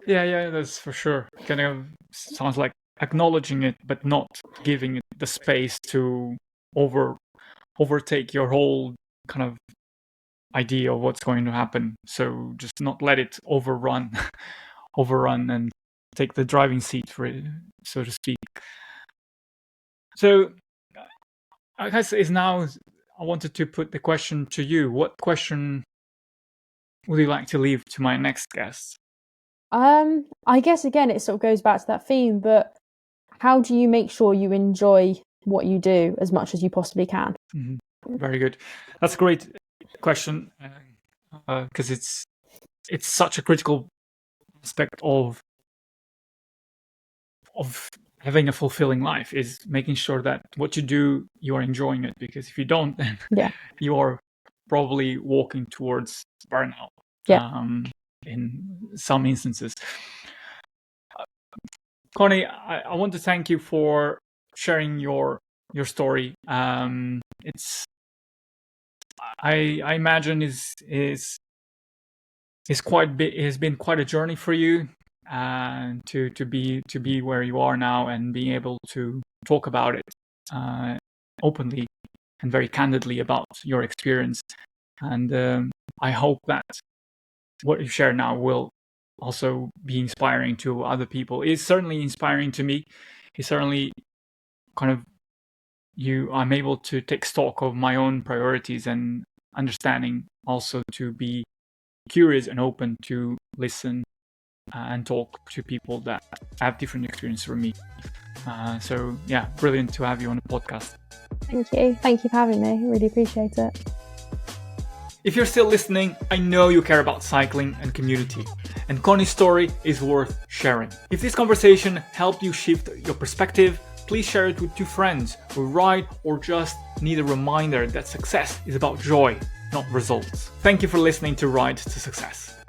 Yeah, that's for sure. Kind of sounds like acknowledging it, but not giving it the space to overtake your whole kind of idea of what's going to happen. So just not let it overrun and take the driving seat for it, so to speak. So I guess I wanted to put the question to you. What question would you like to leave to my next guest? I guess again it sort of goes back to that theme, but how do you make sure you enjoy what you do as much as you possibly can? Mm-hmm. Very good. That's a great question, because it's such a critical aspect of having a fulfilling life, is making sure that what you do, you are enjoying it, because if you don't, then you are probably walking towards burnout. In some instances. Connie, I want to thank you for sharing your story. It's I imagine is quite big. It has been quite a journey for you, to be where you are now and being able to talk about it openly and very candidly about your experience. And I hope that what you share now will also be inspiring to other people. It's certainly inspiring to me. It's certainly kind of I'm able to take stock of my own priorities and understanding, also to be curious and open to listen and talk to people that have different experiences from me. So yeah, brilliant to have you on the podcast. Thank you for having me. I really appreciate it. If you're still listening, I know you care about cycling and community, and Connie's story is worth sharing. If this conversation helped you shift your perspective, please share it with 2 friends who ride or just need a reminder that success is about joy, not results. Thank you for listening to Ride to Success.